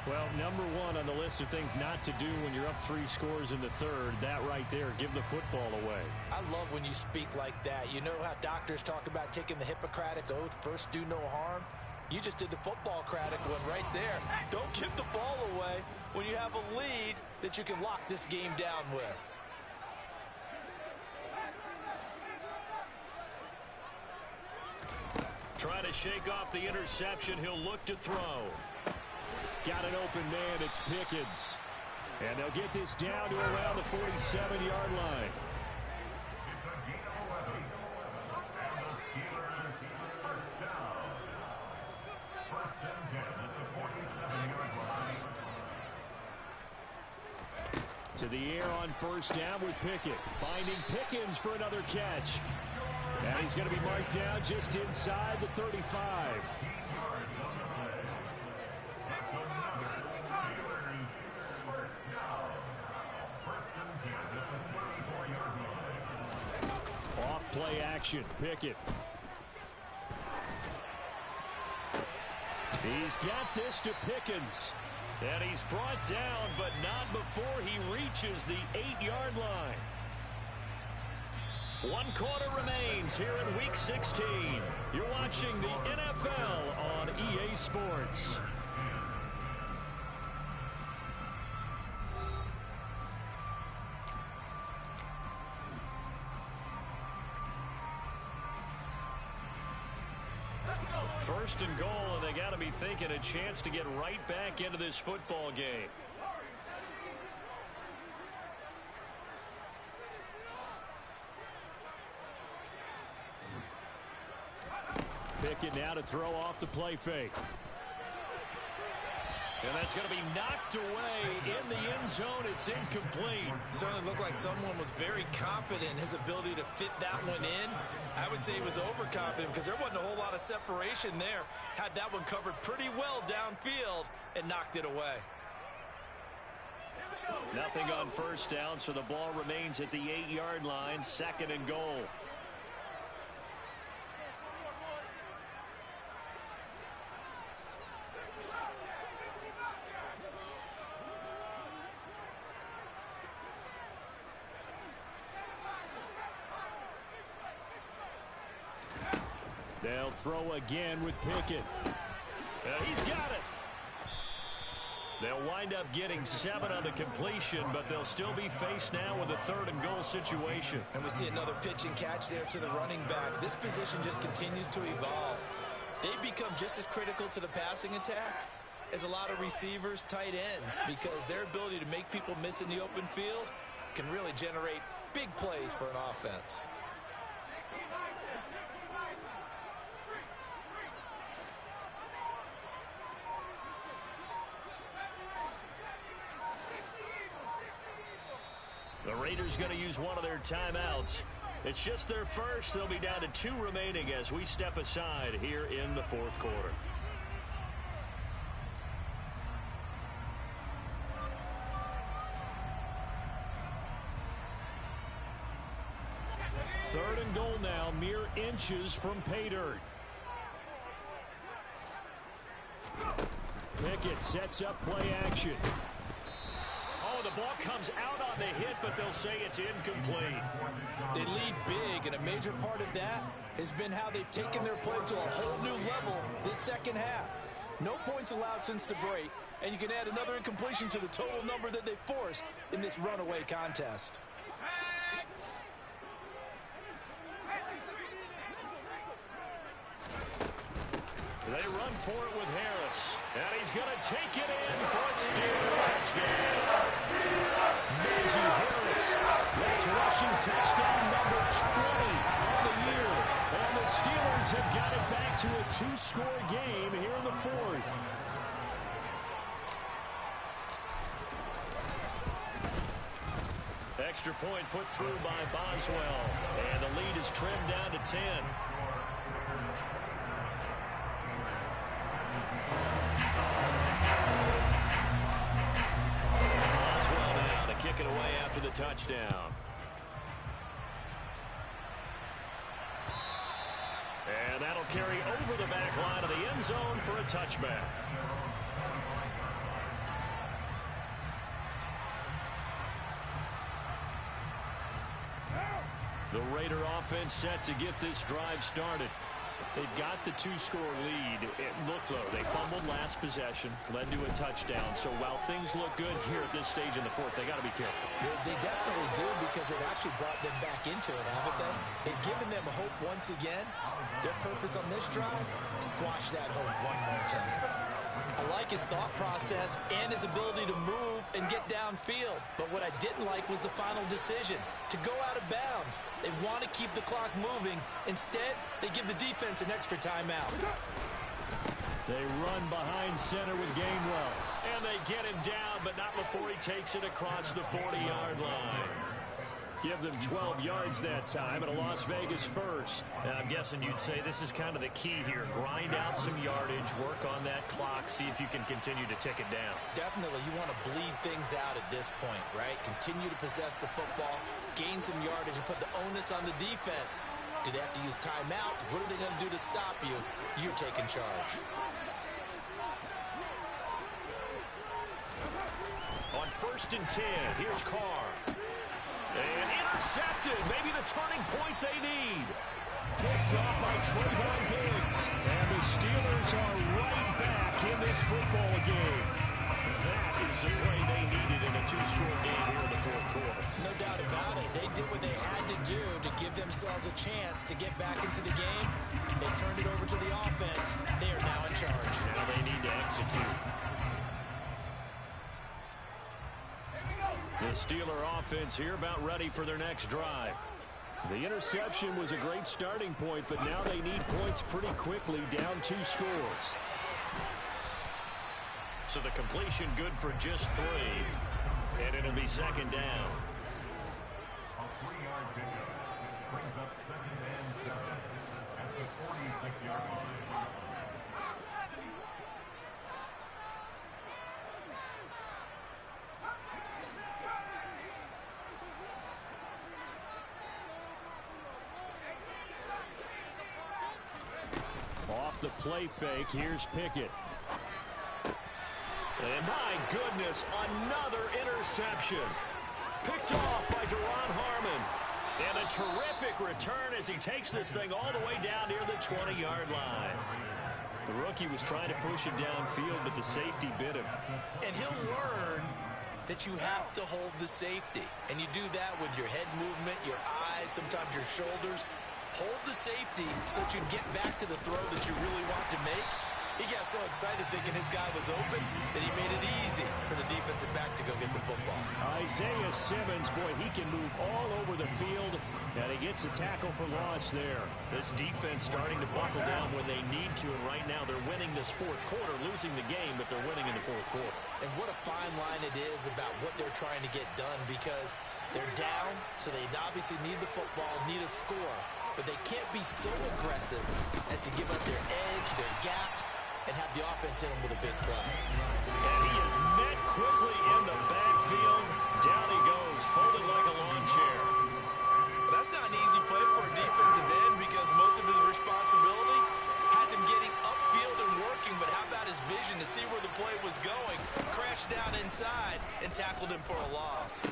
Well, number one on the list of things not to do when you're up 3 scores in the third, that right there, give the football away. I love when you speak like that. You know how doctors talk about taking the Hippocratic Oath, first do no harm? You just did the football-cratic one right there. Don't give the ball away when you have a lead that you can lock this game down with. Trying to shake off the interception. He'll look to throw. Got an open man. It's Pickens. And they'll get this down to around the 47-yard line. It's a gain of 11. And the Steelers first down. First and 10 at the 47-yard line. To the air on first down with Pickett. Finding Pickens for another catch. And he's going to be marked down just inside the 35. 18 yards on the play. That's another Steelers first down. First and 10 at the 34-yard line. Off play action. Pickett. He's got this to Pickens. And he's brought down, but not before he reaches the 8-yard line. 1 quarter remains here in Week 16. You're watching the NFL on EA Sports. First and goal, and they got to be thinking a chance to get right back into this football game. Pickett now to throw off the play fake. And that's going to be knocked away in the end zone. It's incomplete. Certainly looked like someone was very confident in his ability to fit that one in. I would say he was overconfident because there wasn't a whole lot of separation there. Had that one covered pretty well downfield and knocked it away. Nothing on first down, so the ball remains at the 8-yard line, 2nd and goal. They'll throw again with Pickett. He's got it. They'll wind up getting 7 on the completion, but they'll still be faced now with a 3rd and goal situation. And we see another pitch and catch there to the running back. This position just continues to evolve. They become just as critical to the passing attack as a lot of receivers, tight ends, because their ability to make people miss in the open field can really generate big plays for an offense. The Raiders going to use one of their timeouts. It's just their first. They'll be down to 2 remaining as we step aside here in the 4th quarter. Third and goal now, mere inches from pay dirt. Pickett sets up play action. Oh, the ball comes out on the hit, but they'll say it's incomplete. They lead big, and a major part of that has been how they've taken their play to a whole new level this second half. No points allowed since the break, and you can add another incompletion to the total number that they forced in this runaway contest. They run for it with Harris. And he's going to take it in for a Steeler touchdown. Najee Harris. That's rushing touchdown number 20 on the year. And the Steelers have got it back to a 2-score game here in the 4th. extra point put through by Boswell. And the lead is trimmed down to 10. Boswell now to kick it away after the touchdown. And that'll carry over the back line of the end zone for a touchback. The Raider offense set to get this drive started. They've got the two-score lead. Look, though, they fumbled last possession, led to a touchdown. So while things look good here at this stage in the fourth, they got to be careful. They definitely do, because they've actually brought them back into it, haven't they? They've given them hope once again. Their purpose on this drive, squash that hope one more time. I like his thought process and his ability to move and get downfield. But what I didn't like was the final decision, to go out of bounds. They want to keep the clock moving. Instead, they give the defense an extra timeout. They run behind center with Gainwell. And they get him down, but not before he takes it across the 40-yard line. Give them 12 yards that time, and a Las Vegas first. And I'm guessing you'd say this is kind of the key here. Grind out some yardage, work on that clock, see if you can continue to tick it down. Definitely, you want to bleed things out at this point, right? Continue to possess the football, gain some yardage, and put the onus on the defense. Do they have to use timeouts? What are they going to do to stop you? You're taking charge. On 1st and 10, here's Carr. And intercepted. Maybe the turning point they need. Picked off by Trayvon Diggs. And the Steelers are right back in this football game. That is the play they needed in a two-score game here in the fourth quarter. No doubt about it. They did what they had to do to give themselves a chance to get back into the game. They turned it over to the offense. They are now in charge. Now they need to execute. The Steeler offense here about ready for their next drive. The interception was a great starting point, but now they need points pretty quickly, down 2 scores. So the completion good for just 3. And it'll be 2nd down. A 3-yard pickup brings up 2nd and 7 at the 46-yard line. Off the play fake, here's Pickett. And my goodness, another interception. Picked off by Duron Harmon. And a terrific return as he takes this thing all the way down near the 20-yard line. The rookie was trying to push it downfield, but the safety bit him. And he'll learn that you have to hold the safety. And you do that with your head movement, your eyes, sometimes your shoulders. Hold the safety so that you get back to the throw that you really want to make. He got so excited thinking his guy was open that he made it easy for the defensive back to go get the football. Isaiah Simmons, boy, he can move all over the field, and he gets a tackle for loss there. This defense starting to buckle down when they need to, and right now they're winning this fourth quarter, losing the game, but they're winning in the fourth quarter. And what a fine line it is about what they're trying to get done, because they're down, so they obviously need the football, need a score. But they can't be so aggressive as to give up their edge, their gaps, and have the offense hit them with a big play. And he is met quickly in the backfield. Down he goes, folded like a lawn chair. But that's not an easy play for a defensive end, because most of his responsibility has him getting upfield and working. But how about his vision to see where the play was going? Crashed down inside and tackled him for a loss.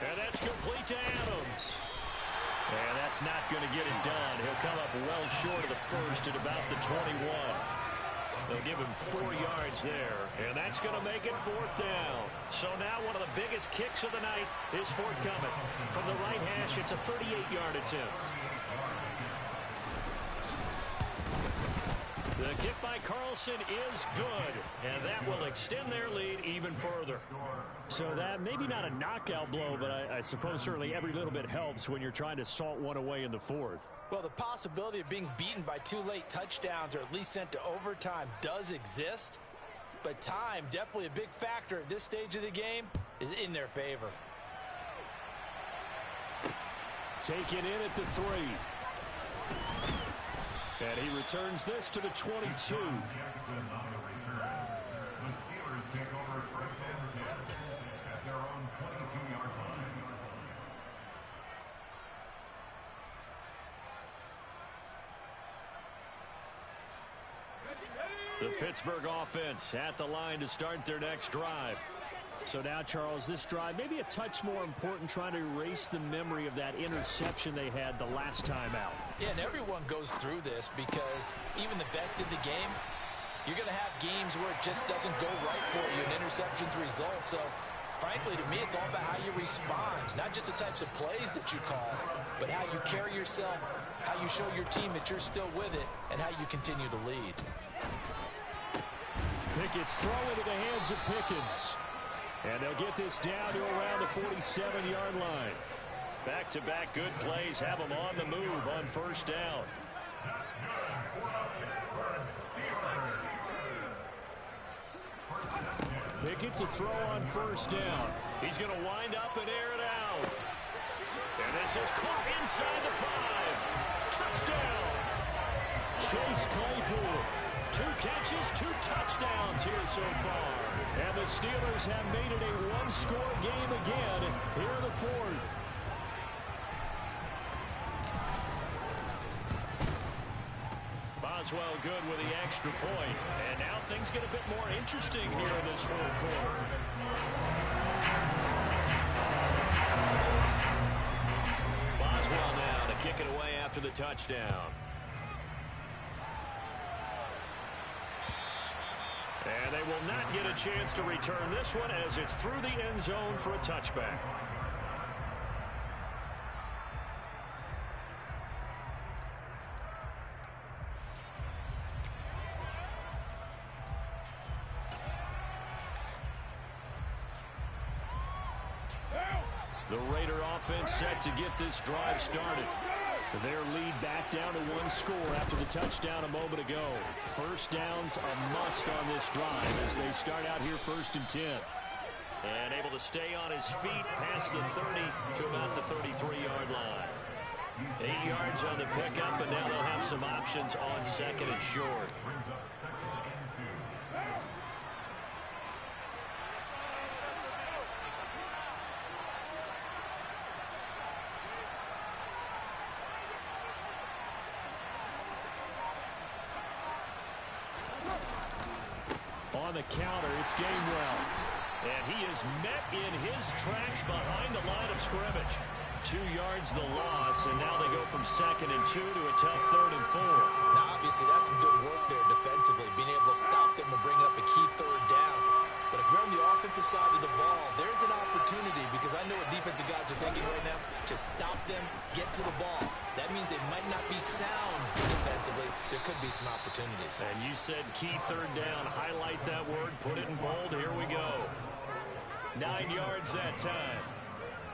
And that's complete to Adams. And that's not going to get it done. He'll come up well short of the first at about the 21. They'll give him 4 yards there, and that's going to make it 4th down. So now one of the biggest kicks of the night is forthcoming. From the right hash, it's a 38-yard attempt. The kick by Carlson is good, and that will extend their lead even further. So that maybe not a knockout blow, but I suppose certainly every little bit helps when you're trying to salt one away in the fourth. Well, the possibility of being beaten by 2 late touchdowns or at least sent to overtime does exist. But time, definitely a big factor at this stage of the game, is in their favor. Taken in at the 3. And he returns this to the 22. Jackson on the return. The Steelers take over first and 10 at their own 22-yard line. The Pittsburgh offense at the line to start their next drive. So now, Charles, this drive maybe a touch more important, trying to erase the memory of that interception they had the last time out. Yeah, and everyone goes through this because even the best in the game, you're going to have games where it just doesn't go right for you, and interceptions result. So, frankly, to me, it's all about how you respond, not just the types of plays that you call, but how you carry yourself, how you show your team that you're still with it, and how you continue to lead. Pickett's throw into the hands of Pickens. And they'll get this down to around the 47-yard line. Back-to-back good plays have them on the move on first down. That's good for the Pittsburgh Steelers. Pickett to throw on first down. He's going to wind up and air it out. And this is caught inside the 5. Touchdown. Chase Claypool. 2 catches, 2 touchdowns here so far. And the Steelers have made it a one-score game again here in the 4th. Boswell good with the extra point. And now things get a bit more interesting here in this 4th quarter. Boswell now to kick it away after the touchdown. And they will not get a chance to return this one as it's through the end zone for a touchback. The Raider offense set to get this drive started. Their lead back down to 1 score after the touchdown a moment ago. First down's a must on this drive as they start out here 1st and 10. And able to stay on his feet past the 30 to about the 33-yard line. 8 yards on the pickup, and now they'll have some options on 2nd and short. Brings up 2nd and 2. On the counter, it's Gainwell. And he is met in his tracks behind the line of scrimmage. 2 yards the loss, and now they go from 2nd and 2 to a tough 3rd and 4. Now, obviously, that's some good work there defensively, being able to stop them and bring up a key 3rd down. But if you're on the offensive side of the ball, there's an opportunity, because I know what defensive guys are thinking right now. Just stop them, get to the ball. That means they might not be sound defensively. There could be some opportunities. And you said key 3rd down. Highlight that word, put it in bold. Here we go. 9 yards that time.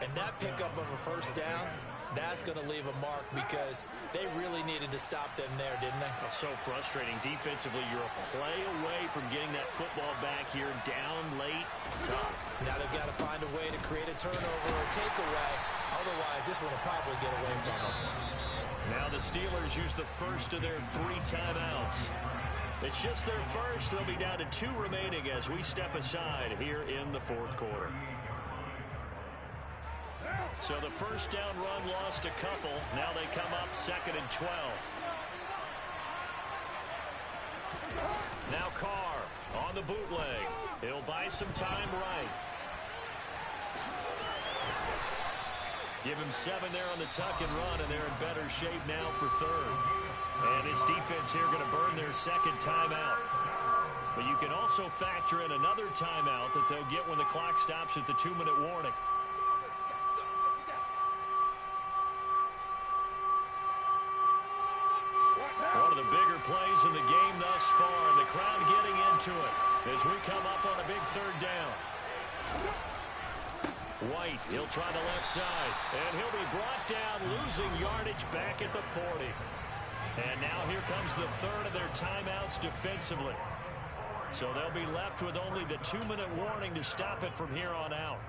And that pickup of a 1st down, that's going to leave a mark because they really needed to stop them there, didn't they? Oh, so frustrating. Defensively, you're a play away from getting that football back here down late. Tough. Now they've got to find a way to create a turnover or a takeaway. Otherwise, this one will probably get away from them. Now the Steelers use the first of their 3 timeouts. It's just their first. They'll be down to 2 remaining as we step aside here in the 4th quarter. So the first down run lost a couple. Now they come up 2nd and 12. Now Carr on the bootleg. He'll buy some time right. Give him 7 there on the tuck and run, and they're in better shape now for 3rd. And this defense here going to burn their 2nd timeout. But you can also factor in another timeout that they'll get when the clock stops at the 2-minute warning. One of the bigger plays in the game thus far, and the crowd getting into it as we come up on a big 3rd down. White, he'll try the left side, and he'll be brought down, losing yardage back at the 40. And now here comes the 3rd of their timeouts defensively. So they'll be left with only the 2-minute warning to stop it from here on out.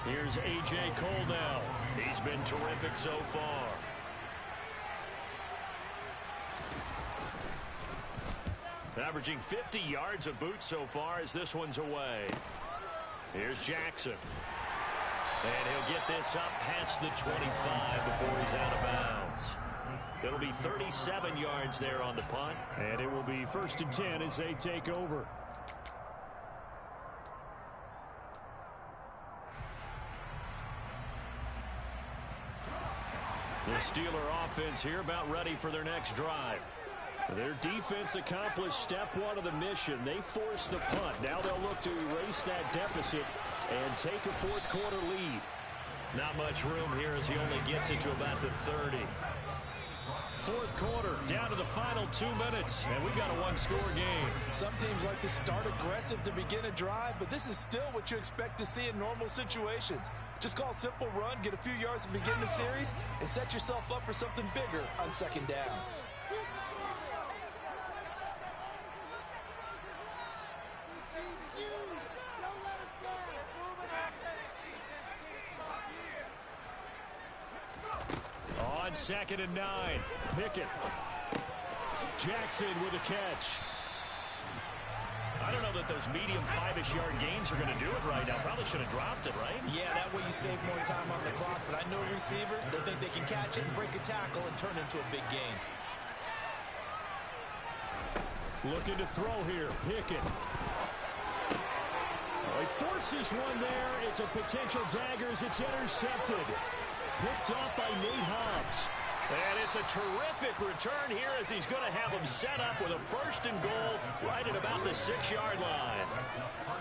Here's A.J. Cole now. He's been terrific so far. Averaging 50 yards a boot so far as this one's away. Here's Jackson. And he'll get this up past the 25 before he's out of bounds. It'll be 37 yards there on the punt. And it will be 1st and 10 as they take over. The Steeler offense here about ready for their next drive. Their defense accomplished step one of the mission. They forced the punt. Now they'll look to erase that deficit and take a fourth quarter lead. Not much room here as he only gets it to about the 30. Fourth quarter, down to the final 2 minutes, and we've got a one-score game. Some teams like to start aggressive to begin a drive, but this is still what you expect to see in normal situations. Just call a simple run, get a few yards to begin the series, and set yourself up for something bigger on second down. On 2nd and 9, Pickett. Jackson with a catch. I don't know that those medium 5-ish yard gains are going to do it right now. Probably should have dropped it, right? Yeah, that way you save more time on the clock, but I know receivers, they think they can catch it and break a tackle and turn it into a big gain. Looking to throw here, Pickett. He forces one there. It's a potential dagger as it's intercepted. Picked off by Nate Hobbs. And it's a terrific return here as he's going to have him set up with a 1st and goal right at about the 6-yard line.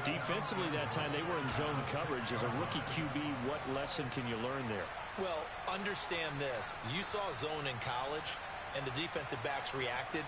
Defensively that time, they were in zone coverage. As a rookie QB, what lesson can you learn there? Well, understand this. You saw zone in college, and the defensive backs reacted,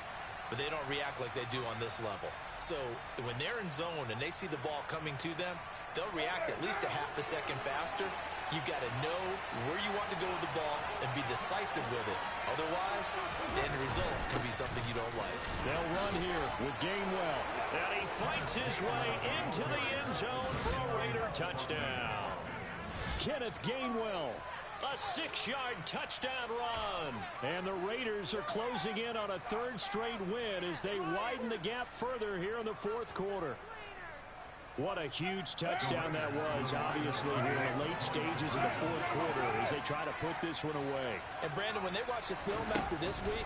but they don't react like they do on this level. So when they're in zone and they see the ball coming to them, they'll react at least a half a second faster. You've got to know where you want to go with the ball and be decisive with it. Otherwise, the end result could be something you don't like. They'll run here with Gainwell. And he fights his way into the end zone for a Raider touchdown. Kenneth Gainwell. A 6-yard touchdown run. And the Raiders are closing in on a 3rd straight win as they widen the gap further here in the 4th quarter. What a huge touchdown that was, obviously, here in the late stages of the 4th quarter as they try to put this one away. And, Brandon, when they watch the film after this week,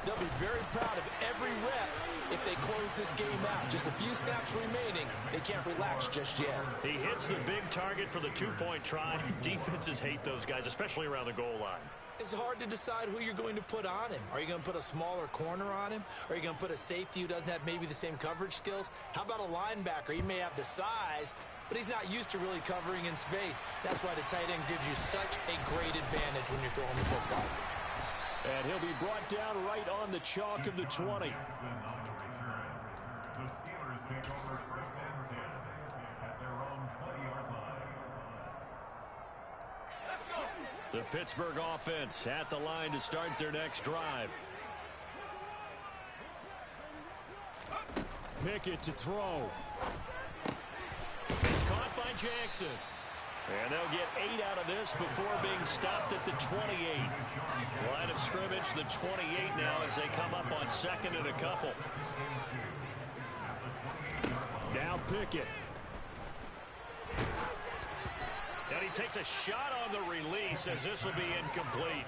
they'll be very proud of every rep if they close this game out. Just a few snaps remaining. They can't relax just yet. He hits the big target for the 2-point try. Defenses hate those guys, especially around the goal line. It's hard to decide who you're going to put on him. Are you going to put a smaller corner on him? Are you going to put a safety who doesn't have maybe the same coverage skills? How about a linebacker? He may have the size, but he's not used to really covering in space. That's why the tight end gives you such a great advantage when you're throwing the football. And he'll be brought down right on the chalk of the 20. The Steelers take over 1st and 10 at their own 20-yard line. The Pittsburgh offense at the line to start their next drive. Pickett to throw. It's caught by Jackson. And they'll get 8 out of this before being stopped at the 28. Line of scrimmage, the 28 now as they come up on 2nd and a couple. Now Pickett. And he takes a shot on the release as this will be incomplete.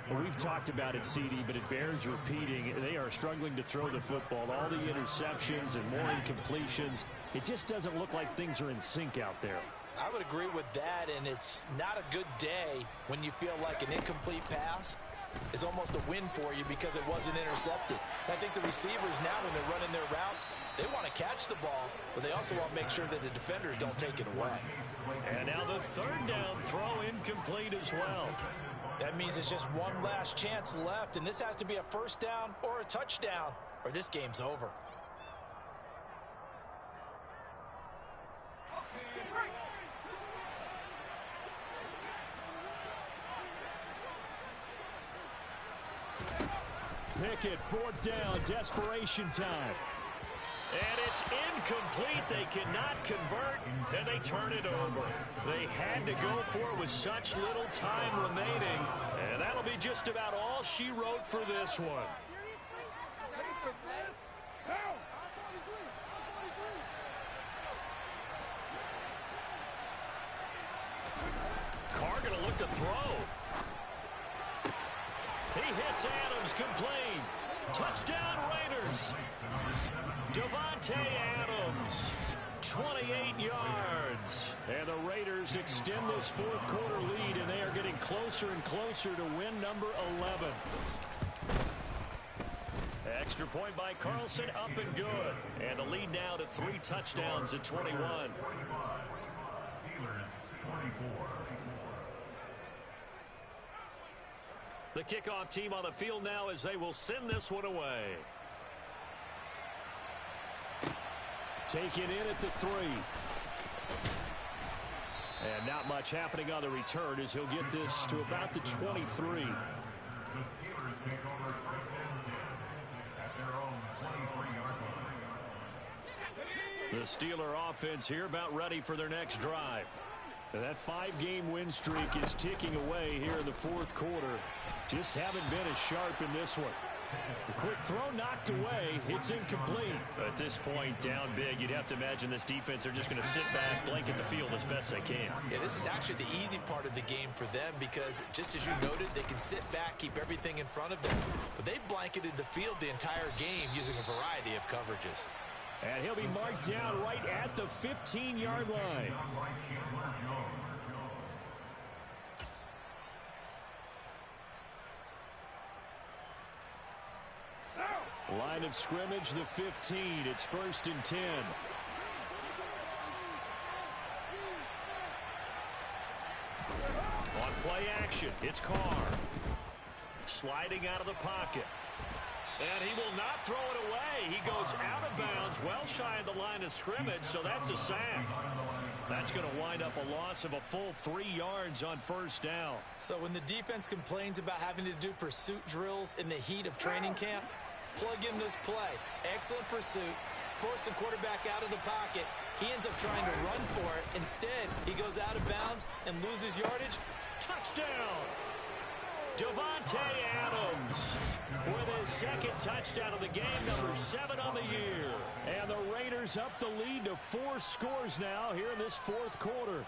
Well, we've talked about it, CD, but it bears repeating. They are struggling to throw the football. All the interceptions and more incompletions. It just doesn't look like things are in sync out there. I would agree with that, and it's not a good day when you feel like an incomplete pass is almost a win for you because it wasn't intercepted. And I think the receivers now, when they're running their routes, they want to catch the ball, but they also want to make sure that the defenders don't take it away. And now the 3rd down throw incomplete as well. That means it's just one last chance left, and this has to be a 1st down or a touchdown, or this game's over. Pickett, 4th down, desperation time. And it's incomplete. They cannot convert, and they turn it over. They had to go for it with such little time remaining, and that'll be just about all she wrote for this one. Carr going to look to throw. He hits Adams, complete. Touchdown Raiders. Davante Adams, 28 yards. And the Raiders extend this fourth quarter lead, and they are getting closer and closer to win number 11. Extra point by Carlson, up and good. And the lead now to 3 touchdowns at 21. Steelers 24. The kickoff team on the field now as they will send this one away. Take it in at the 3. And not much happening on the return as he'll get this to about the 23. The Steelers take over first and 10 at their own 23-yard line. The Steeler offense here about ready for their next drive. And that 5-game win streak is ticking away here in the fourth quarter. Just haven't been as sharp in this one. The quick throw knocked away. It's incomplete. At this point, down big, you'd have to imagine this defense are just going to sit back, blanket the field as best they can. Yeah, this is actually the easy part of the game for them because, just as you noted, they can sit back, keep everything in front of them. But they've blanketed the field the entire game using a variety of coverages. And he'll be marked down right at the 15-yard line. Line of scrimmage, the 15. It's 1st and 10. On play action, it's Carr. Sliding out of the pocket. And he will not throw it away. He goes out of bounds, well shy of the line of scrimmage, so that's a sack. That's going to wind up a loss of a full 3 yards on first down. So when the defense complains about having to do pursuit drills in the heat of training camp, plug in this play. Excellent pursuit. Force the quarterback out of the pocket. He ends up trying to run for it. Instead, he goes out of bounds and loses yardage. Touchdown! Davante Adams with his second touchdown of the game, number 7 on the year. And the Raiders up the lead to 4 scores now here in this fourth quarter.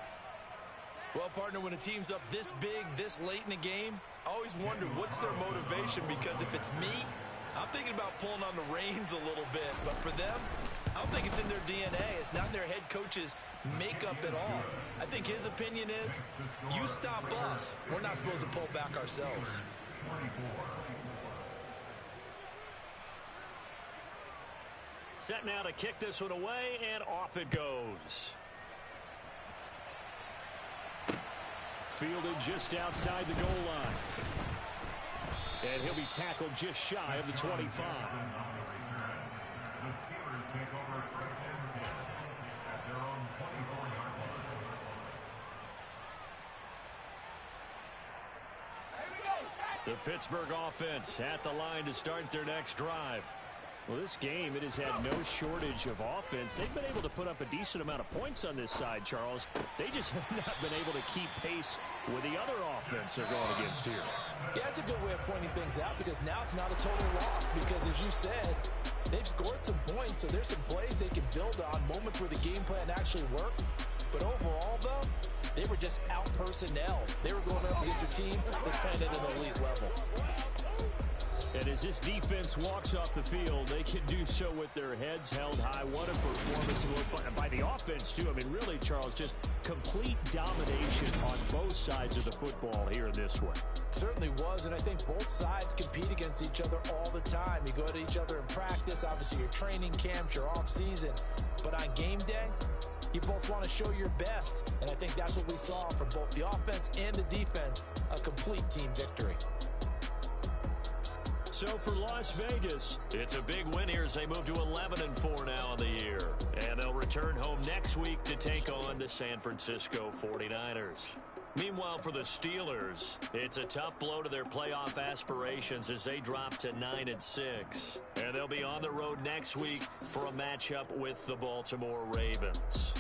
Well, partner, when a team's up this big, this late in the game, I always wonder what's their motivation, because if it's me, I'm thinking about pulling on the reins a little bit. But for them, I don't think it's in their DNA. It's not in their head coach's makeup at all. I think his opinion is, you stop us, we're not supposed to pull back ourselves. Set now to kick this one away, and off it goes. Fielded just outside the goal line. And he'll be tackled just shy of the 25. The Steelers take over first and 10 at their own 24-yard line. The Pittsburgh offense at the line to start their next drive. Well, this game, it has had no shortage of offense. They've been able to put up a decent amount of points on this side, Charles. They just have not been able to keep pace with the other offense they're going against here. Yeah, that's a good way of pointing things out, because now it's not a total loss, because as you said, they've scored some points, so there's some plays they can build on, moments where the game plan actually worked. But overall, though, they were just out-personnel. They were going up against a team that's playing at an elite level. And as this defense walks off the field, they can do so with their heads held high. What a performance by the offense, too. I mean, really, Charles, just complete domination on both sides of the football here in this one. Certainly was, and I think both sides compete against each other all the time. You go to each other in practice, obviously your training camps, your off-season. But on game day, you both want to show your best, and I think that's what we saw from both the offense and the defense, a complete team victory. So for Las Vegas, it's a big win here as they move to 11-4 now in the year. And they'll return home next week to take on the San Francisco 49ers. Meanwhile, for the Steelers, it's a tough blow to their playoff aspirations as they drop to 9-6. And they'll be on the road next week for a matchup with the Baltimore Ravens.